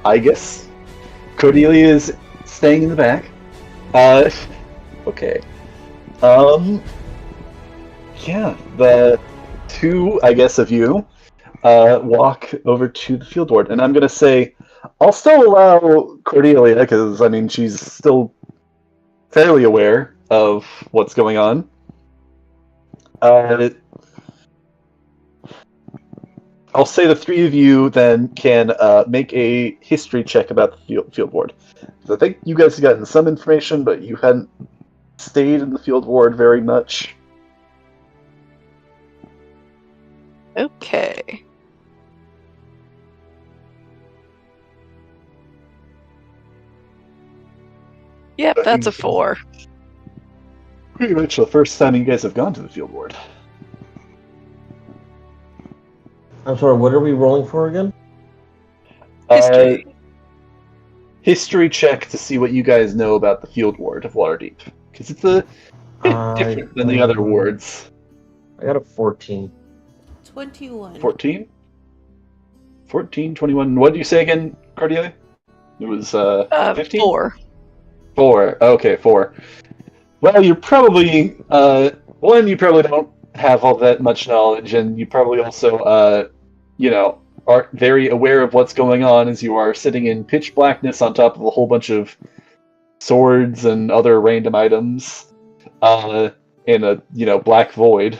I guess Cordelia is staying in the back. Okay. Yeah, the two, I guess, of you walk over to the field ward, and I'm gonna say, I'll still allow Cordelia, because, I mean, she's still fairly aware of what's going on. I'll say the three of you then can make a history check about the field ward. I think you guys have gotten some information, but you hadn't stayed in the field ward very much. Okay. Yep, that's a 4. Pretty much the first time you guys have gone to the field ward. I'm sorry, what are we rolling for again? History. History check to see what you guys know about the field ward of Waterdeep. Because it's a bit different than the other wards. I got a 14. 21. 14? 14, 21. What did you say again, Cordelia? It was 15? 4. 4. Okay, 4. Well, you're probably one. You probably don't have all that much knowledge, and you probably also, aren't very aware of what's going on, as you are sitting in pitch blackness on top of a whole bunch of swords and other random items, in a black void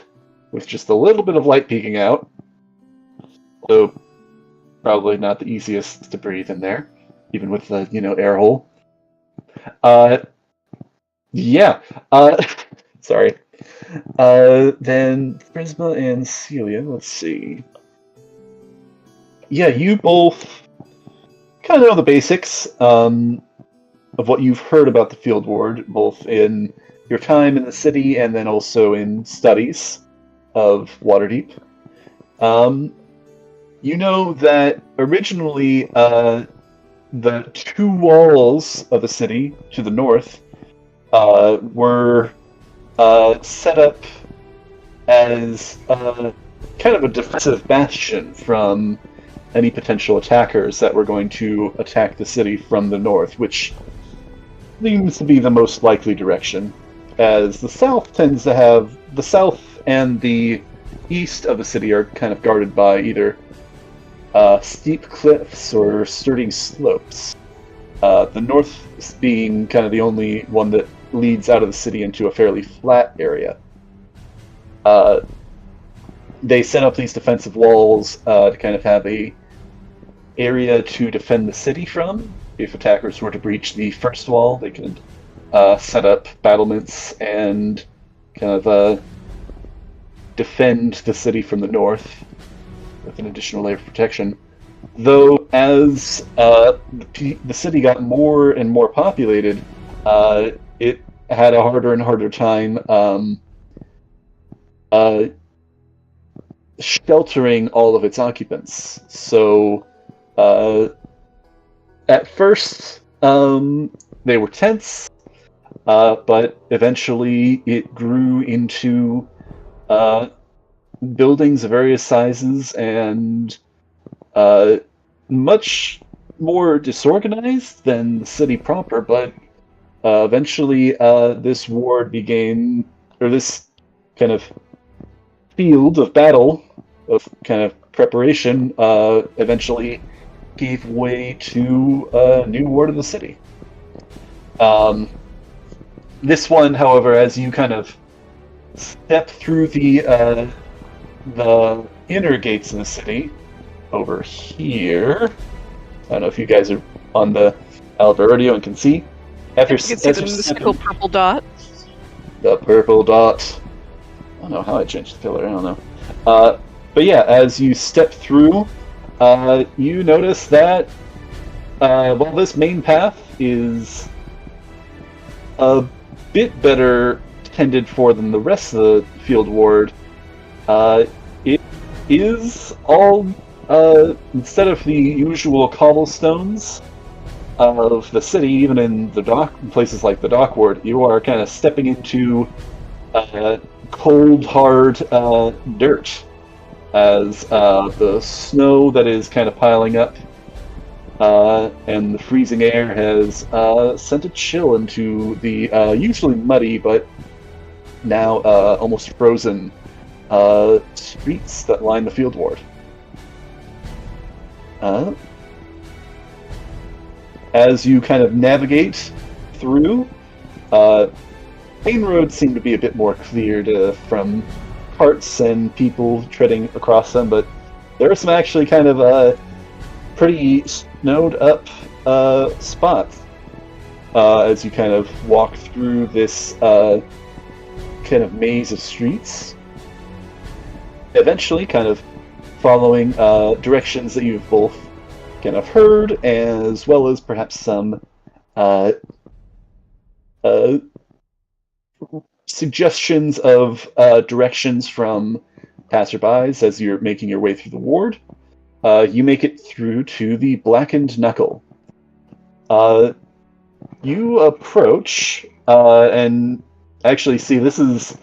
with just a little bit of light peeking out. So probably not the easiest to breathe in there, even with the air hole. Yeah. Sorry. Then Prisma and Celia, let's see. Yeah, you both kind of know the basics of what you've heard about the field ward, both in your time in the city and then also in studies of Waterdeep. You know that originally the two walls of the city to the north were set up as kind of a defensive bastion from any potential attackers that were going to attack the city from the north, which seems to be the most likely direction, as the south tends to have the south and the east of the city are kind of guarded by either steep cliffs or sturdy slopes. The north being kind of the only one that leads out of the city into a fairly flat area. They set up these defensive walls to kind of have a area to defend the city from. If attackers were to breach the first wall, they could set up battlements and kind of defend the city from the north with an additional layer of protection. Though as the city got more and more populated, it had a harder and harder time sheltering all of its occupants. So at first they were tents, but eventually it grew into buildings of various sizes and much more disorganized than the city proper, but eventually this ward began, or this kind of field of battle, of kind of preparation, eventually gave way to a new ward of the city. This one, however, as you kind of step through the inner gates in the city, over here. I don't know if you guys are on the Alberto and can see. You can see the mystical purple dot. The purple dot. I don't know how I changed the color. I don't know. But yeah, as you step through, you notice that while this main path is a bit better tended for than the rest of the field ward, it is all instead of the usual cobblestones of the city, even in the places like the dock ward, you are kind of stepping into cold, hard dirt as the snow that is kind of piling up and the freezing air has sent a chill into the usually muddy but now almost frozen streets that line the field ward. As you kind of navigate through, main roads seem to be a bit more cleared from carts and people treading across them, but there are some actually kind of pretty snowed up spots as you kind of walk through this kind of maze of streets, eventually kind of following directions that you've both kind of heard, as well as perhaps some suggestions of directions from passerbys as you're making your way through the ward. You make it through to the Blackened Knuckle. You approach and actually see this is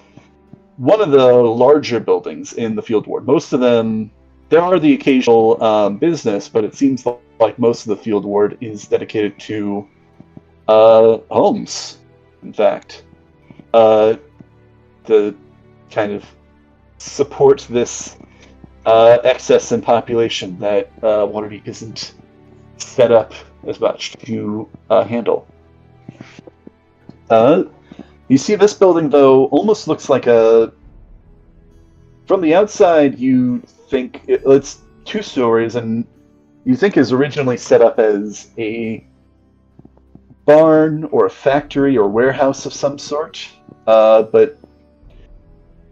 one of the larger buildings in the field ward. Most of them, there are the occasional business, but it seems like most of the field ward is dedicated to homes, in fact. To kind of support this excess in population that Waterdeep isn't set up as much to handle. You see this building, though, almost looks like a... From the outside, you think it's 2 stories, and you think is originally set up as a barn or a factory or warehouse of some sort, but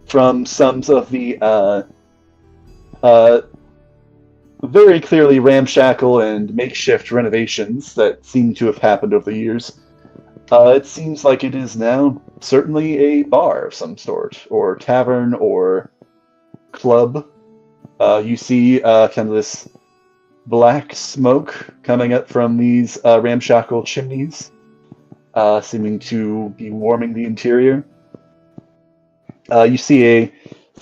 from some of the very clearly ramshackle and makeshift renovations that seem to have happened over the years, it seems like it is now certainly a bar of some sort, or tavern, or club. You see kind of this black smoke coming up from these ramshackle chimneys, seeming to be warming the interior. You see a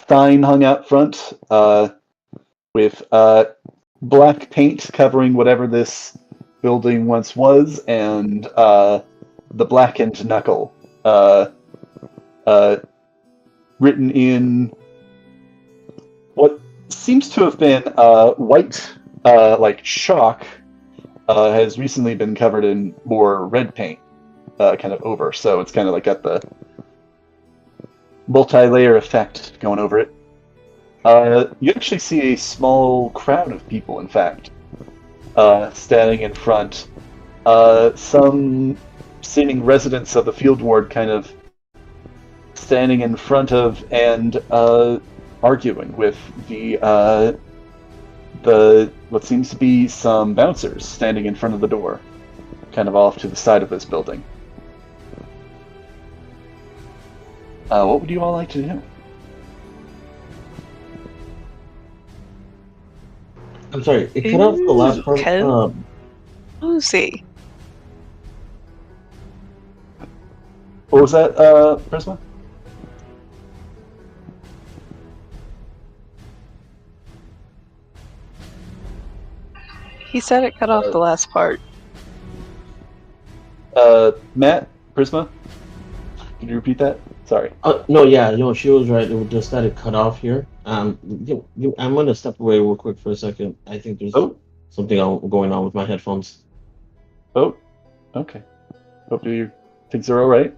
sign hung out front with black paint covering whatever this building once was, and the Blackened Knuckle written in what seems to have been white, like chalk, has recently been covered in more red paint, kind of over. So it's kind of like got the multi-layer effect going over it. You actually see a small crowd of people, in fact, standing in front. Some seeming residents of the field ward kind of standing in front of and arguing with the what seems to be some bouncers standing in front of the door, kind of off to the side of this building. What would you all like to do? I'm sorry, it cut off the last part. Lucy. What was that, Prisma? He said it cut off the last part. Matt, Prisma? Can you repeat that? Sorry. No, she was right. It was just that it cut off here. I'm gonna step away real quick for a second. I think there's something going on with my headphones. Oh, okay. Hope things are all right.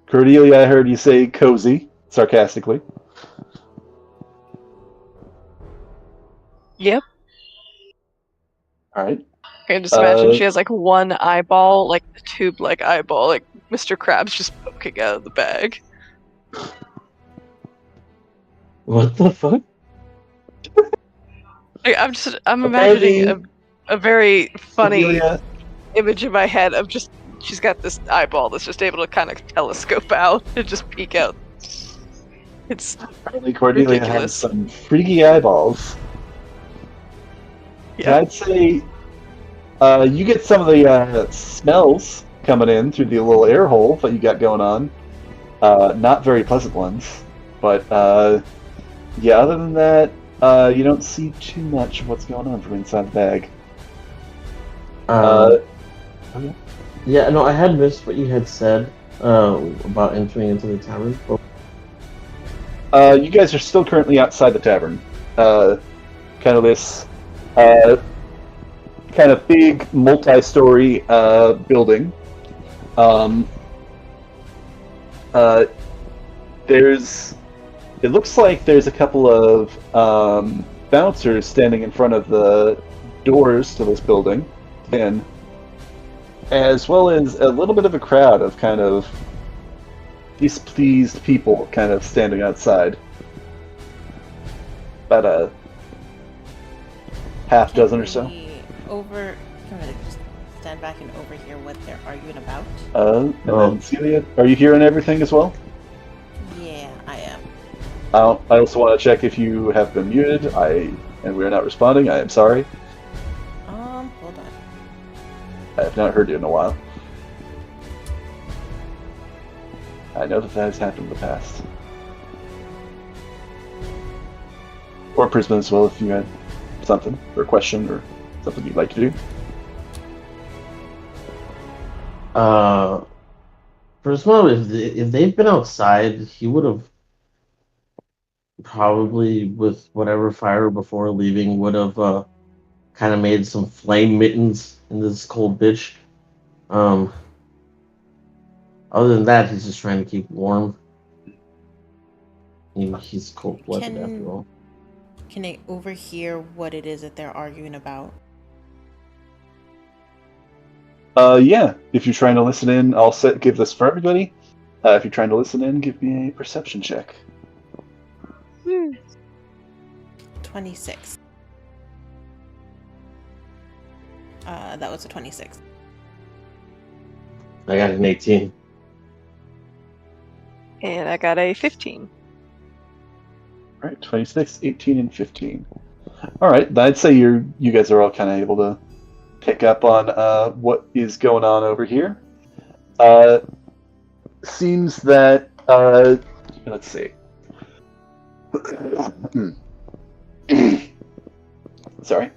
Cordelia, I heard you say cozy, sarcastically. Yep. All right. I can just imagine she has like one eyeball, like a tube-like eyeball, like Mr. Krabs just poking out of the bag. What the fuck? I'm imagining a very funny image in my head of just she's got this eyeball that's just able to kind of telescope out and just peek out. It's apparently Cordelia ridiculous. has some freaky eyeballs. Yeah. I'd say you get some of the smells coming in through the little air hole that you got going on. Not very pleasant ones, but yeah. Other than that, you don't see too much of what's going on from inside the bag. Okay. Yeah, no, I had missed what you had said about entering into the tavern. You guys are still currently outside the tavern. Kind of this kind of big multi-story building. It looks like there's a couple of bouncers standing in front of the doors to this building, and as well as a little bit of a crowd of kind of displeased people kind of standing outside. About a half dozen or so. Can we just stand back and overhear what they're arguing about? And then Celia, are you hearing everything as well? Yeah, I am. I also want to check if you have been muted. And we are not responding. I am sorry. Hold on. I have not heard you in a while. I know that has happened in the past. Or Prisma as well, if you had something, or a question, or something you'd like to do. Prisma, if they've been outside, he would have probably, with whatever fire before leaving, would have kind of made some flame mittens in this cold bitch. Other than that, he's just trying to keep warm. He's cold-blooded after all. Can I overhear what it is that they're arguing about? Yeah. If you're trying to listen in, I'll give this for everybody. If you're trying to listen in, give me a perception check. 26. That was a 26. I got an 18. And I got a 15. All right, 26, 18, and 15. All right, I'd say you guys are all kind of able to pick up on what is going on over here. Seems that let's see. Sorry.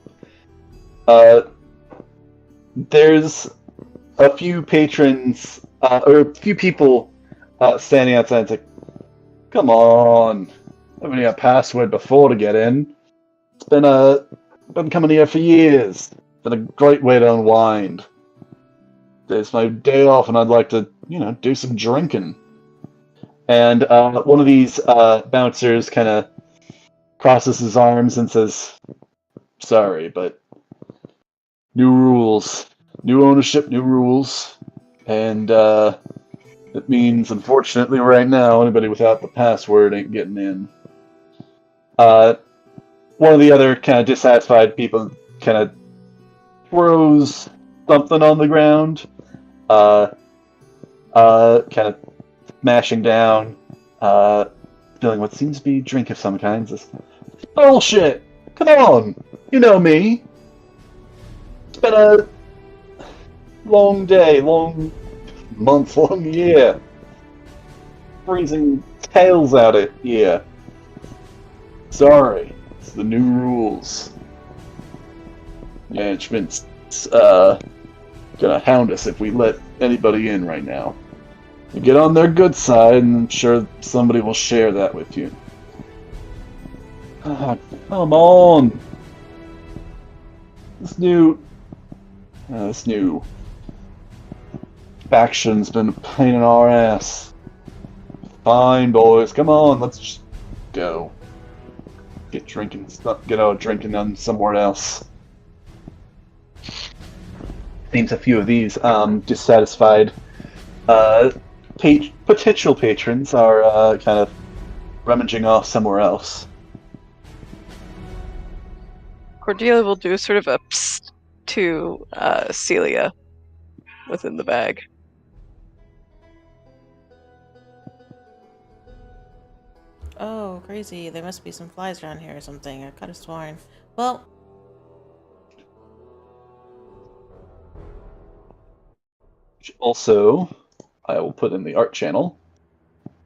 There's a few patrons or a few people standing outside. It's like, come on, I haven't had a password before to get in. It's been coming here for years. It's been a great way to unwind. It's my day off, and I'd like to, do some drinking. And one of these bouncers kind of crosses his arms and says, "Sorry, but new rules, new ownership, new rules, and it means, unfortunately, right now, anybody without the password ain't getting in." One of the other kind of dissatisfied people kind of throws something on the ground, kind of mashing down, feeling what seems to be drink of some kind. Says, "Bullshit! Come on! You know me! It's been a long day, long month, long year. Freezing tails out it here. Sorry, it's the new rules. Management's gonna hound us if we let anybody in right now. You get on their good side, and I'm sure somebody will share that with you." Ah, come on! This new faction's been a pain in our ass. Fine, boys, come on, let's just go. get drinking on somewhere else. Seems a few of these dissatisfied potential patrons are kind of rummaging off somewhere else. Cordelia will do sort of a psst to Celia within the bag. Oh, crazy. There must be some flies around here or something. I could have sworn. Well... Also, I will put in the art channel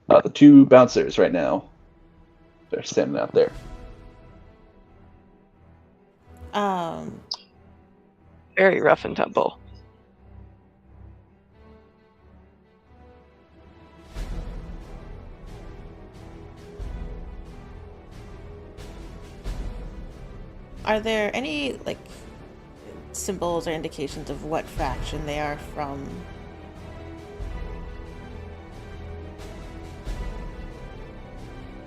the two bouncers right now. They're standing out there. Very rough and tumble. Are there any, like, symbols or indications of what faction they are from?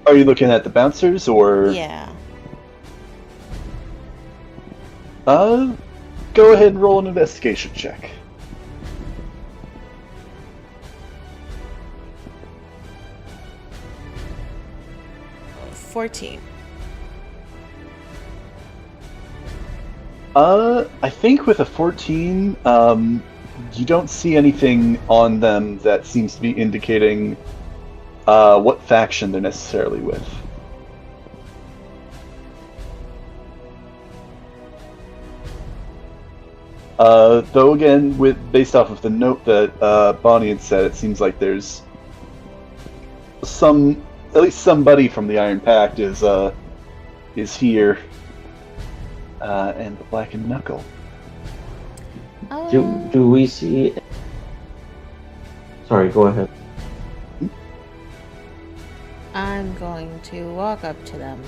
Are you looking at the bouncers, or...? Yeah. Go ahead and roll an investigation check. Oh, 14. I think with a 14, you don't see anything on them that seems to be indicating what faction they're necessarily with. Though again, based off of the note that Bonnie had said, it seems like there's at least somebody from the Iron Pact is here, and the Blackened Knuckle. Do we see? Sorry, go ahead. I'm going to walk up to them.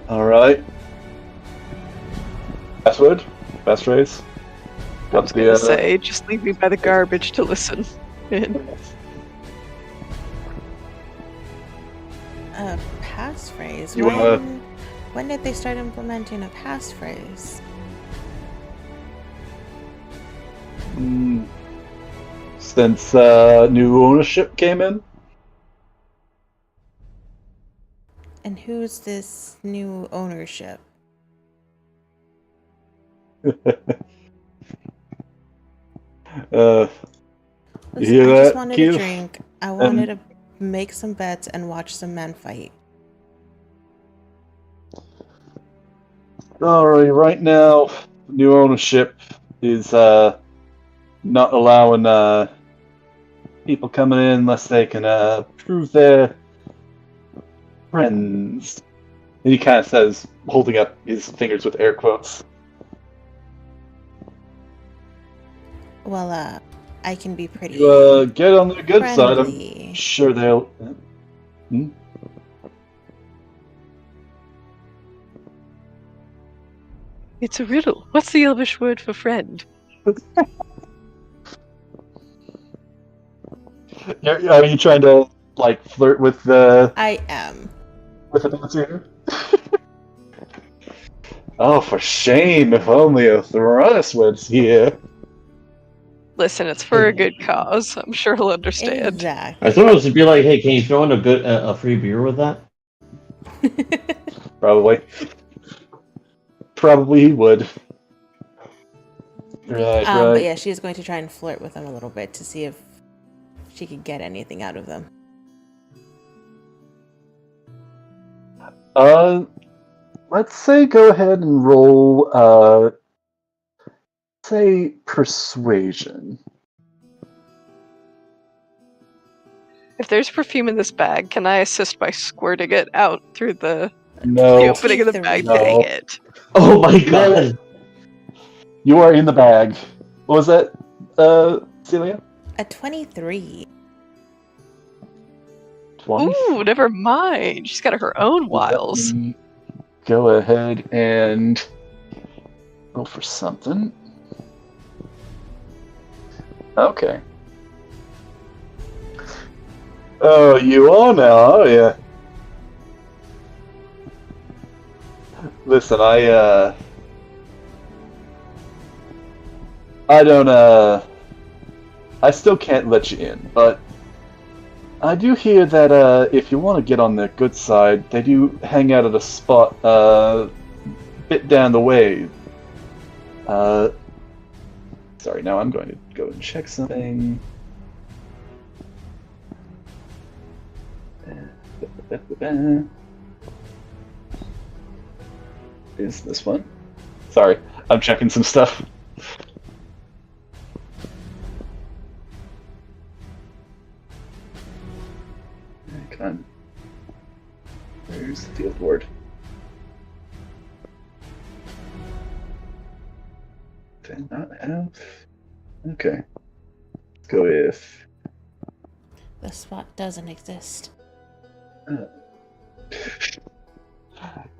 All right. Password? Passphrase? I was gonna say, just leave me by the garbage to listen in. A passphrase? You wanna... When did they start implementing a passphrase? Since new ownership came in? And who's this new ownership? You Listen, hear I that, just wanted Keith? a drink. I wanted to make some bets and watch some men fight. Alright, right now, new ownership is not allowing people coming in unless they can prove they're friends. And he kind of says, holding up his fingers with air quotes. Well, I can be pretty. Get on the good side. friendly. I'm sure they'll. Hmm? It's a riddle. What's the Elvish word for friend? Are you trying to like flirt with the? I am. With the bouncer? Oh, for shame! If only a Thranis was here. Listen, it's for a good cause. I'm sure he'll understand. Exactly. I thought it was to be like, hey, can you throw in a free beer with that? Probably. Probably he would. Right. But yeah, she's going to try and flirt with them a little bit to see if she could get anything out of them. Let's say go ahead and roll, say persuasion. If there's perfume in this bag, can I assist by squirting it out through the No. opening of the bag? No. Dang it. Oh my god! You are in the bag. What was that, Celia? A 23. 20? Ooh, never mind. She's got her own wiles. Go ahead and roll for something. Okay. Oh, you are now, are you? Listen, I don't, I still can't let you in, but I do hear that, if you want to get on their good side, they do hang out at a spot, bit down the way. Sorry, now I'm going to go and check something. Is this one? Sorry, I'm checking some stuff. Come on. Where's the field board? Did I not have? Okay. Let's go with. The spot doesn't exist.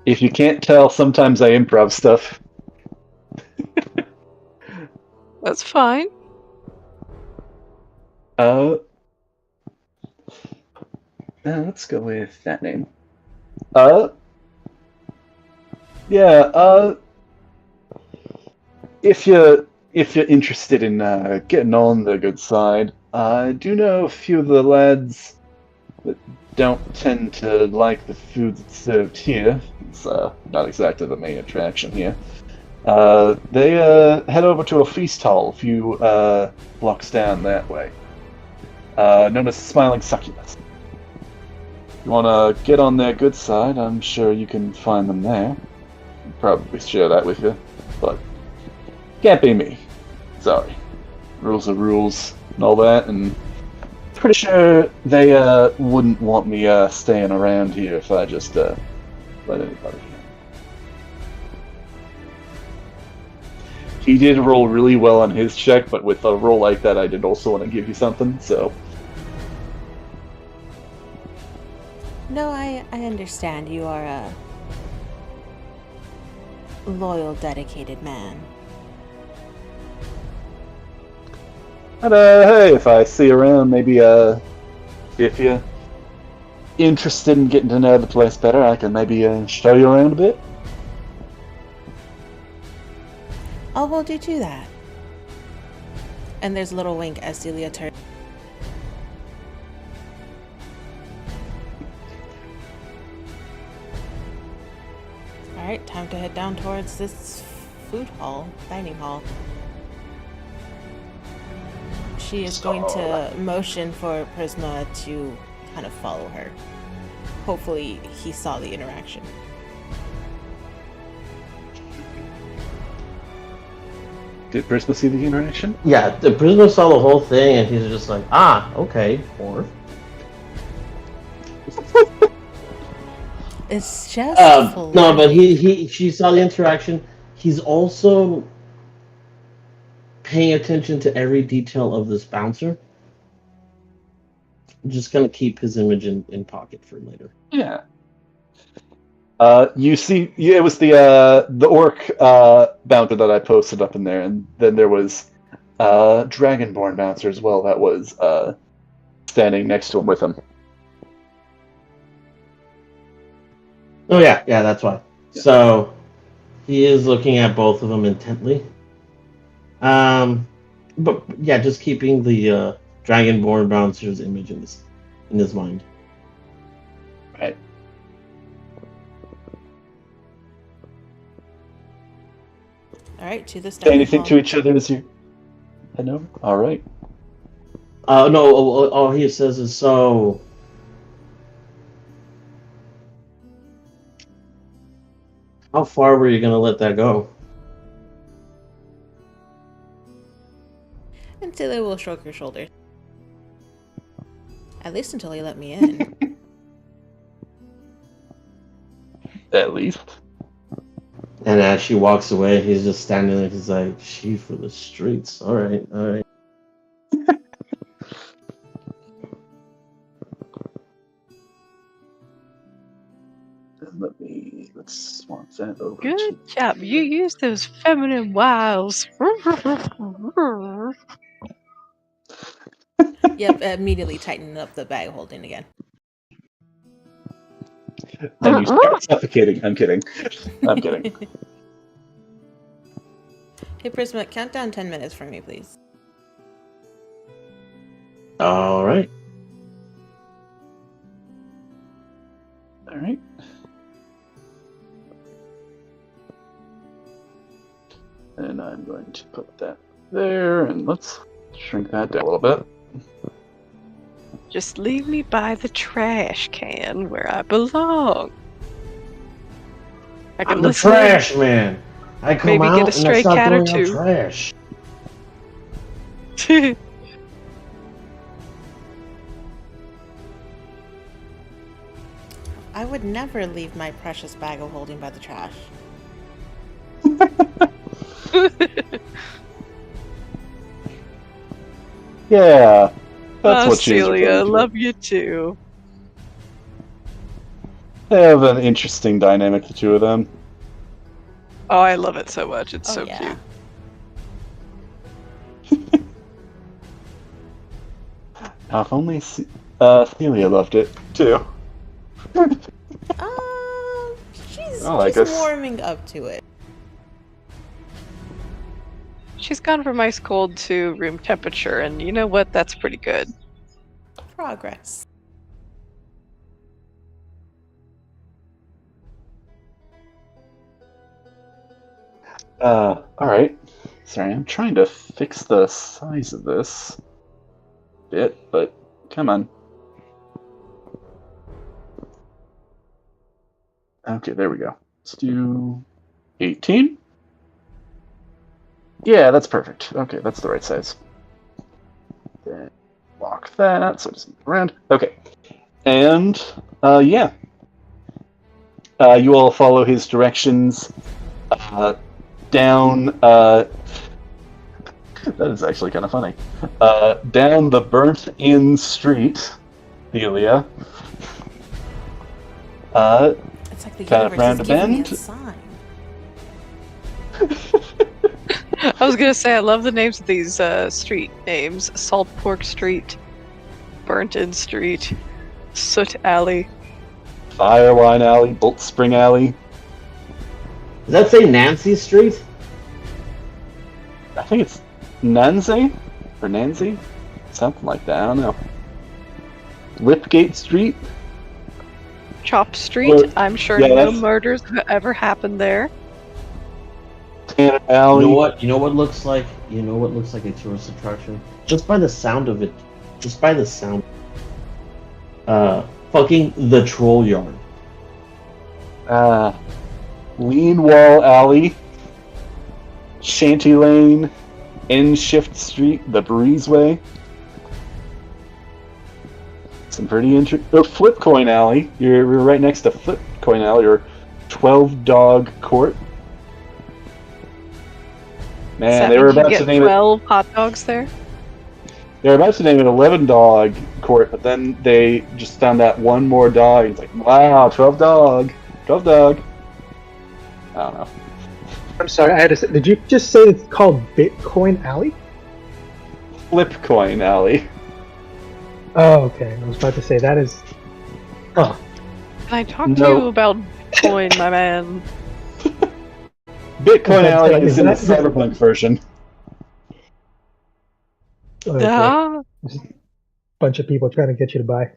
If you can't tell, sometimes I improv stuff. That's fine. Let's go with that name. Yeah, if you're interested in getting on the good side, I do know a few of the lads that don't tend to like the food that's served here. It's not exactly the main attraction here. They head over to a feast hall a few blocks down that way, known as Smiling Succubus. If you want to get on their good side, I'm sure you can find them there. I'll probably share that with you, but can't be me. Sorry. Rules are rules and all that, and pretty sure they wouldn't want me staying around here if I just let anybody in. He did roll really well on his check, but with a roll like that, I did also want to give you something, so. No, I understand. You are a loyal, dedicated man. But hey, if I see you around, maybe if you're interested in getting to know the place better, I can maybe show you around a bit. Oh, well, do that. And there's a little wink as Celia turns. Alright, time to head down towards this dining hall. She is going to motion for Prisma to kind of follow her. Hopefully he saw the interaction. Did Prisma see the interaction? Yeah, the Prisma saw the whole thing and he's just like, okay, or. It's just no, but she saw the interaction. He's also paying attention to every detail of this bouncer. I'm just gonna keep his image in pocket for later. Yeah. You see, it was the orc bouncer that I posted up in there, and then there was Dragonborn bouncer as well that was standing next to him with him. Oh yeah, that's why. Yeah. So he is looking at both of them intently. But yeah, just keeping the Dragonborn bouncer's image in his mind. Right. All right, to this. Say anything to each other as you head over? All right. No. All he says is so. How far were you gonna let that go? Until they will stroke your shoulders. At least until he let me in. At least. And as she walks away, he's just standing there. He's like, "She for the streets." All right. Let's swap that over. Good job. You use those feminine wiles. Yep, immediately tighten up the bag holding again. Then you start suffocating. I'm kidding. I'm kidding. Hey, Prisma, count down 10 minutes for me, please. All right. All right. And I'm going to put that there, and let's shrink that down a little bit. Just leave me by the trash can where I belong. I can I'm the listen trash man. I come maybe out get a and I stray start cat or throwing out two. trash. I would never leave my precious bag of holding by the trash. Yeah, that's what she's Celia, referring to. love you too. They have an interesting dynamic, the two of them. Oh, I love it so much. It's so yeah. cute. Now, if only Celia loved it too. She's I guess. warming up to it. She's gone from ice cold to room temperature, and you know what? That's pretty good. Progress. Alright. Sorry, I'm trying to fix the size of this bit, but come on. Okay, there we go. Let's do 18? Yeah, that's perfect. Okay, that's the right size. Then lock that, so it doesn't move around. Okay. And, yeah. You all follow his directions down, that is actually kind of funny. Down the burnt-in street, Delia. It's like the kind of universe round is a giving me bend. a sign. I was gonna say I love the names of these street names: Salt Pork Street, Burnt In Street, Soot Alley, Firewine Alley, Bolt Spring Alley. Does that say Nancy Street? I think it's Nancy or Nancy, something like that. I don't know. Lipgate Street. Chop Street. Or- I'm sure yeah, no that's- murders have ever happened there. Tanner Alley. You know what? You know what looks like? You know what looks like a tourist attraction? Just by the sound of it. Just by the sound. Fucking the Troll Yard. Lean Wall Alley. Shanty Lane. End Shift Street. The Breezeway. Some pretty interesting. Flip Coin Alley. You're right next to Flip Coin Alley, or 12 Dog Court. Does that Man, they were mean you about get to name 12 hot dogs there? They were about to name it 11 Dog Court, but then they just found that one more dog. It's like, wow, 12 dog. 12 dog. I don't know. I'm sorry, I had to say, did you just say it's called Bitcoin Alley? Flip Coin Alley. Oh, okay. I was about to say that is. Oh, Can I talk to No. you about Bitcoin, my man? Bitcoin Okay, Alley is in the is that- cyberpunk version. okay. Ah, Bunch of people trying to get you to buy.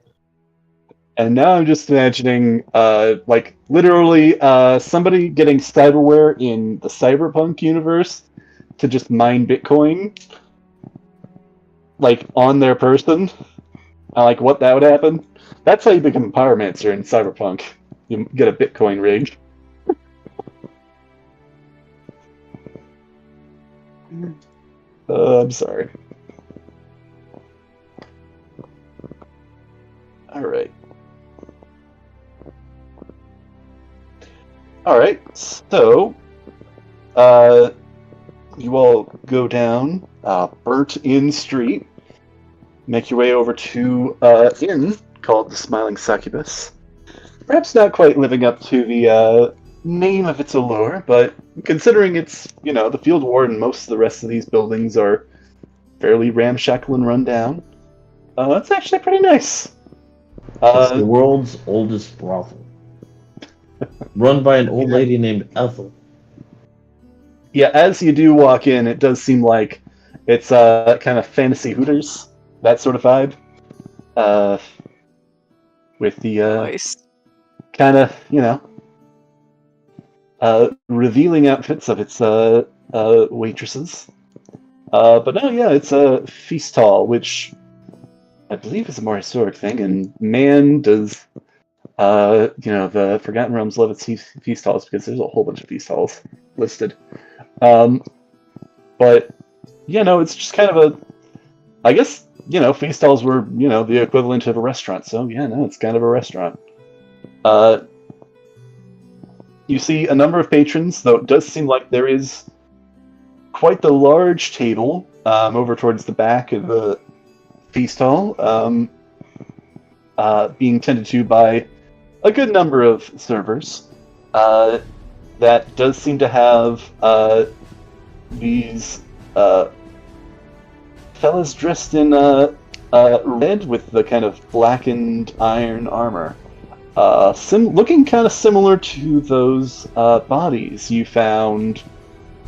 And now I'm just imagining, like, literally somebody getting cyberware in the cyberpunk universe to just mine Bitcoin, like, on their person. Like, what that would happen. That's how you become a pyromancer in cyberpunk. You get a Bitcoin rig. I'm sorry. Alright. Alright, so you all go down Burnt Inn Street, make your way over to inn called the Smiling Succubus. Perhaps not quite living up to the name of its allure, but considering it's, the Field Ward and most of the rest of these buildings are fairly ramshackle and run down, It's actually pretty nice. It's the world's oldest brothel. Run by an old lady named Ethel. Yeah, as you do walk in, it does seem like it's kind of fantasy Hooters, that sort of vibe. With the Nice. kind of, revealing outfits of its waitresses. But no, yeah, it's a feast hall, which I believe is a more historic thing, and man, does the Forgotten Realms love its feast halls, because there's a whole bunch of feast halls listed. But it's just kind of I guess feast halls were the equivalent of a restaurant, so it's kind of a restaurant. You see a number of patrons, though it does seem like there is quite the large table over towards the back of the feast hall, being tended to by a good number of servers. That does seem to have these fellas dressed in red with the kind of blackened iron armor. Looking kind of similar to those bodies you found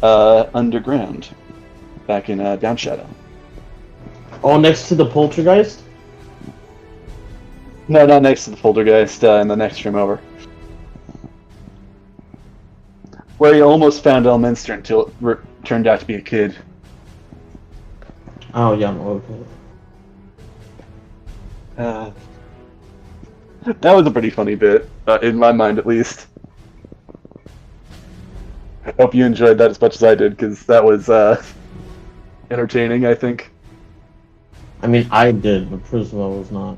underground back in Downshadow. Oh, next to the poltergeist? No, not next to the poltergeist, in the next room over. Where you almost found Elminster until it turned out to be a kid. Oh, yeah, okay. That was a pretty funny bit, in my mind at least. I hope you enjoyed that as much as I did, because that was entertaining, I think. I mean, I did, but Priswell was not.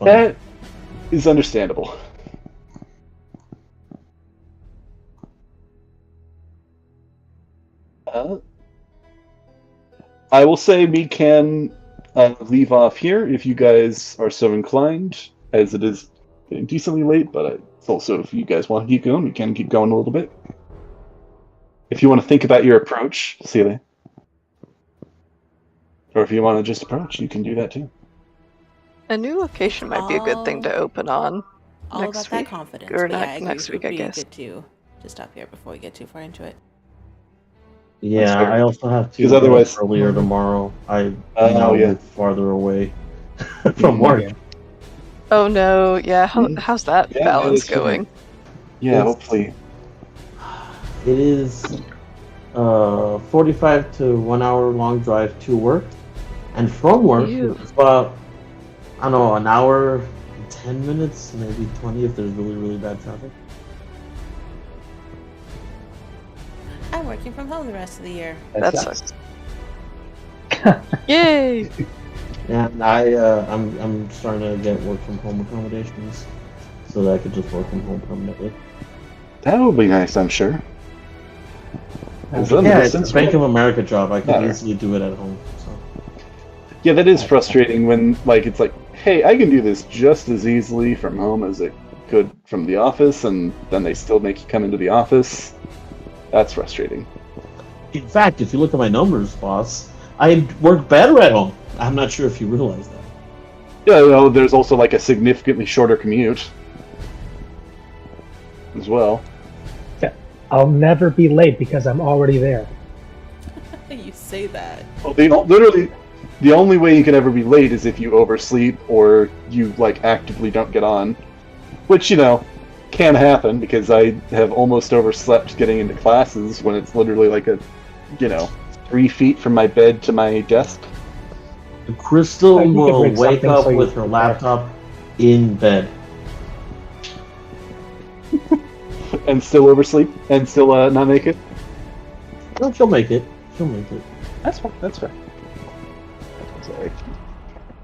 That is understandable. I will say we can leave off here if you guys are so inclined, as it is getting decently late, but it's also, if you guys want to keep going, we can keep going a little bit. If you want to think about your approach, Celia. Or if you want to just approach, you can do that too. A new location might be a good thing to open on. All next about that week. confidence. Or But yeah, I agree. next week, I guess. Good to stop here before we get too far into it. Yeah, I also have to because otherwise earlier tomorrow. I live farther away from work. Oh no, yeah. How's that balance going? Yeah, hopefully. It is 45 to 1 hour long drive to work, and from work it's about, I don't know, an hour, 10 minutes, maybe 20 if there's really, really bad traffic. I'm working from home the rest of the year. That sucks. Yay! And I'm starting to get work from home accommodations so that I could just work from home permanently. That would be nice, I'm sure. Yeah, it's a Bank of America job. I could easily do it at home. So. Yeah, that is frustrating when, it's like, hey, I can do this just as easily from home as it could from the office, and then they still make you come into the office. That's frustrating. In fact, if you look at my numbers, boss, I work better at home. I'm not sure if you realize that. Yeah, there's also a significantly shorter commute as well. Yeah, I'll never be late because I'm already there. You say that. Well, literally, the only way you can ever be late is if you oversleep or you actively don't get on, which can happen because I have almost overslept getting into classes when it's literally 3 feet from my bed to my desk. Crystal will wake up with her laptop in bed. And still oversleep? And still not make it? No, she'll make it. She'll make it. That's fine. That's fine. Sorry.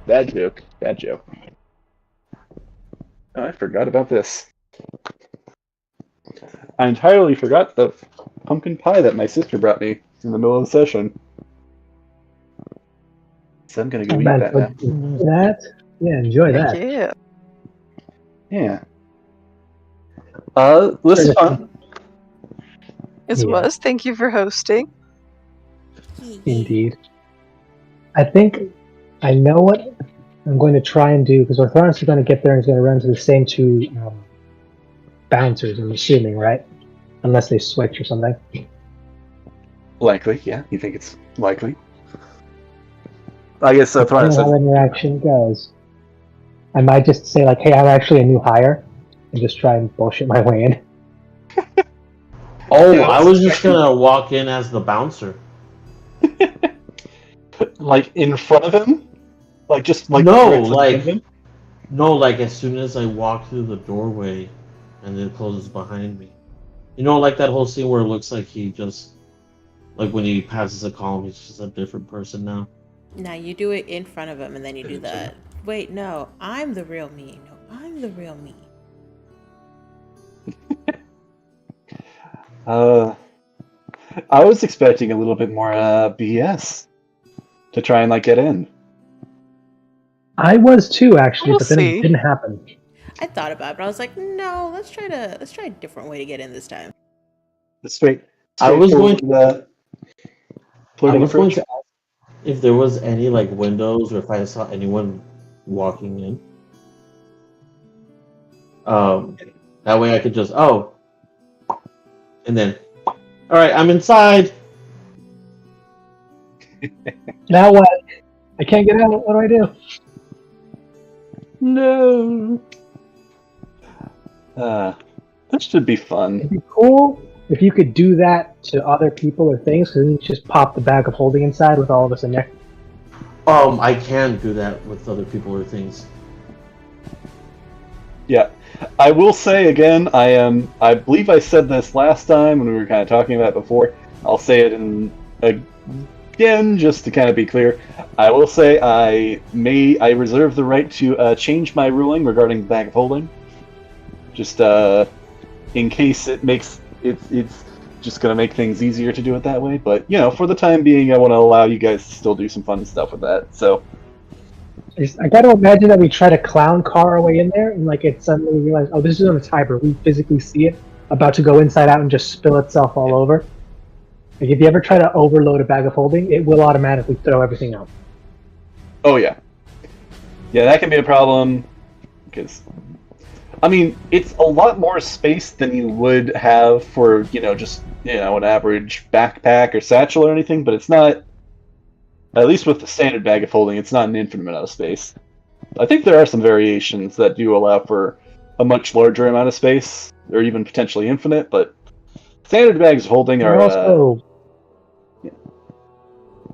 Bad joke. Bad joke. Oh, I forgot about this. I entirely forgot the pumpkin pie that my sister brought me in the middle of the session. So I'm gonna go eat that now. Yeah, enjoy that. Yeah. Yeah. This is fun. It was. Thank you for hosting. Indeed. I think I know what I'm going to try and do, because Orthoronus is going to get there and he's going to run into the same two bouncers, I'm assuming, right? Unless they switch or something. Likely, yeah. You think it's likely? I guess I don't know how that interaction goes. I might just say, like, hey, I'm actually a new hire, and just try and bullshit my way in. Oh, I was just gonna walk in as the bouncer. Like in front of him? Like just like no, like as soon as I walk through the doorway, and it closes behind me. You know, like that whole scene where it looks like he just, like when he passes a column, he's just a different person now. Now you do it in front of him, and then you do that. Wait, no, I'm the real me. No, I'm the real me. I was expecting a little bit more BS to try and like get in. I was too, actually, but then it didn't happen. I thought about it, but I was like, no, let's try a different way to get in this time. I was going to ask if there was any like windows or if I saw anyone walking in. That way I could just and then alright, I'm inside. Now what? I can't get out. What do I do? No. That should be fun. It'd be cool if you could do that to other people or things, because then you just pop the bag of holding inside with all of us in there. I can do that with other people or things. Yeah. I will say again, I believe I said this last time when we were kind of talking about it before. I'll say it again, just to kind of be clear. I will say I reserve the right to change my ruling regarding the bag of holding. Just in case it's just going to make things easier to do it that way. But, for the time being, I want to allow you guys to still do some fun stuff with that. So I got to imagine that we try to clown car our way in there, and it suddenly realize, oh, this is on a timer. We physically see it about to go inside out and just spill itself all over. Like, if you ever try to overload a bag of holding, it will automatically throw everything out. Oh yeah, that can be a problem because, it's a lot more space than you would have for just an average backpack or satchel or anything. But it's not. At least with the standard bag of holding, it's not an infinite amount of space. I think there are some variations that do allow for a much larger amount of space, or even potentially infinite, but standard bags of holding are... also...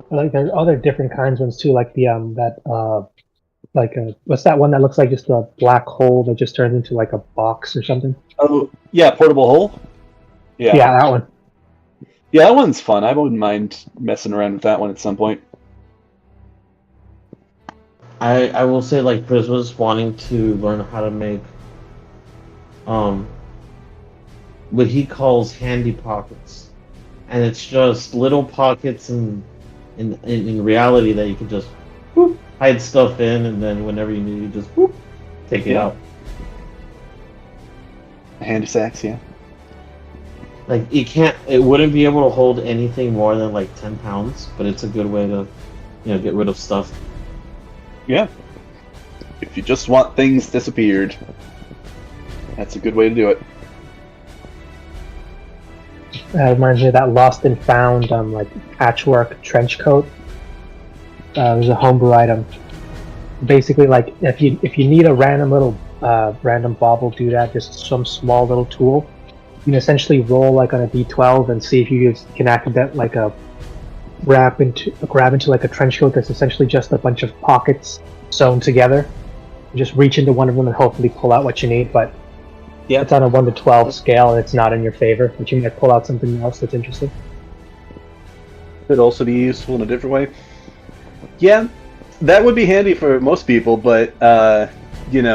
there's other different kinds ones too, like the, what's that one that looks like just a black hole that just turns into a box or something? Oh, yeah, portable hole? Yeah, that one. Yeah, that one's fun. I wouldn't mind messing around with that one at some point. I will say, Prisma's wanting to learn how to make what he calls handy pockets, and it's just little pockets in reality that you can just hide stuff in, and then whenever you need, you just take it out. Handy sacks, yeah. It wouldn't be able to hold anything more than 10 pounds, but it's a good way to get rid of stuff. Yeah. If you just want things disappeared, that's a good way to do it. That reminds me of that Lost and Found patchwork trench coat. There's a homebrew item. Basically, if you need a random little random bauble doodad, just some small little tool, you can essentially roll on a d12 and see if you can activate grab into a trench coat that's essentially just a bunch of pockets sewn together. You just reach into one of them and hopefully pull out what you need, but it's on a 1 to 12 scale and it's not in your favor, but you might pull out something else that's interesting. Could also be useful in a different way. Yeah, that would be handy for most people, but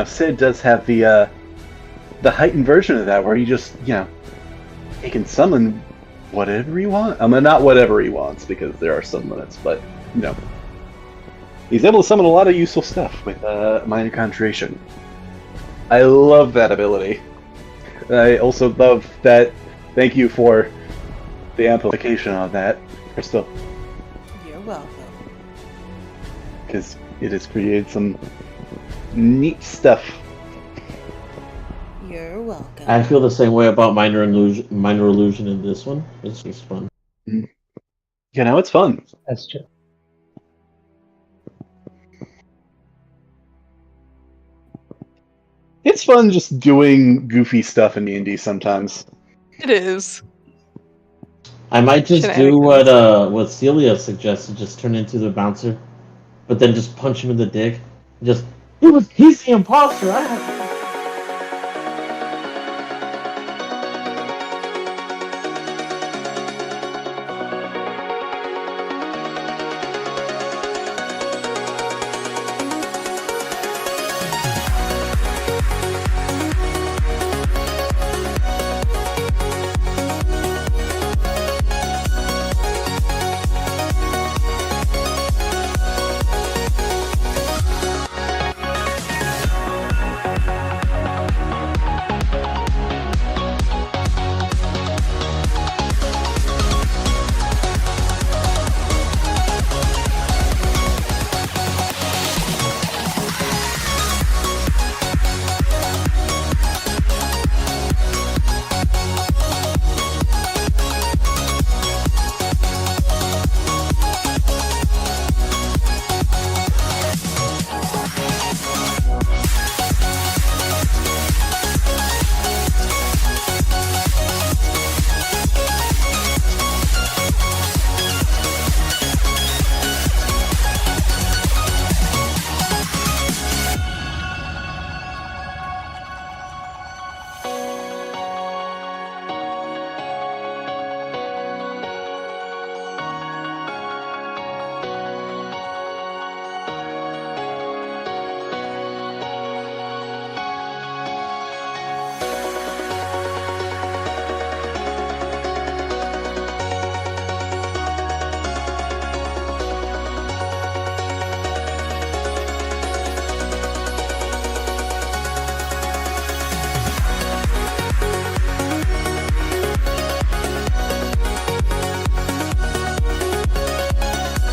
Sid does have the heightened version of that where you just he can summon whatever he wants. Not whatever he wants, because there are some limits, but, he's able to summon a lot of useful stuff with minor concentration. I love that ability. I also love that. Thank you for the amplification on that, Crystal. You're welcome. Because, It has created some neat stuff. You're welcome. I feel the same way about minor illusion in this one. It's just fun. It's fun. That's true. It's fun just doing goofy stuff in D&D sometimes. It is. I might just do what Celia suggested, just turn into the bouncer, but then just punch him in the dick. He's the imposter. I have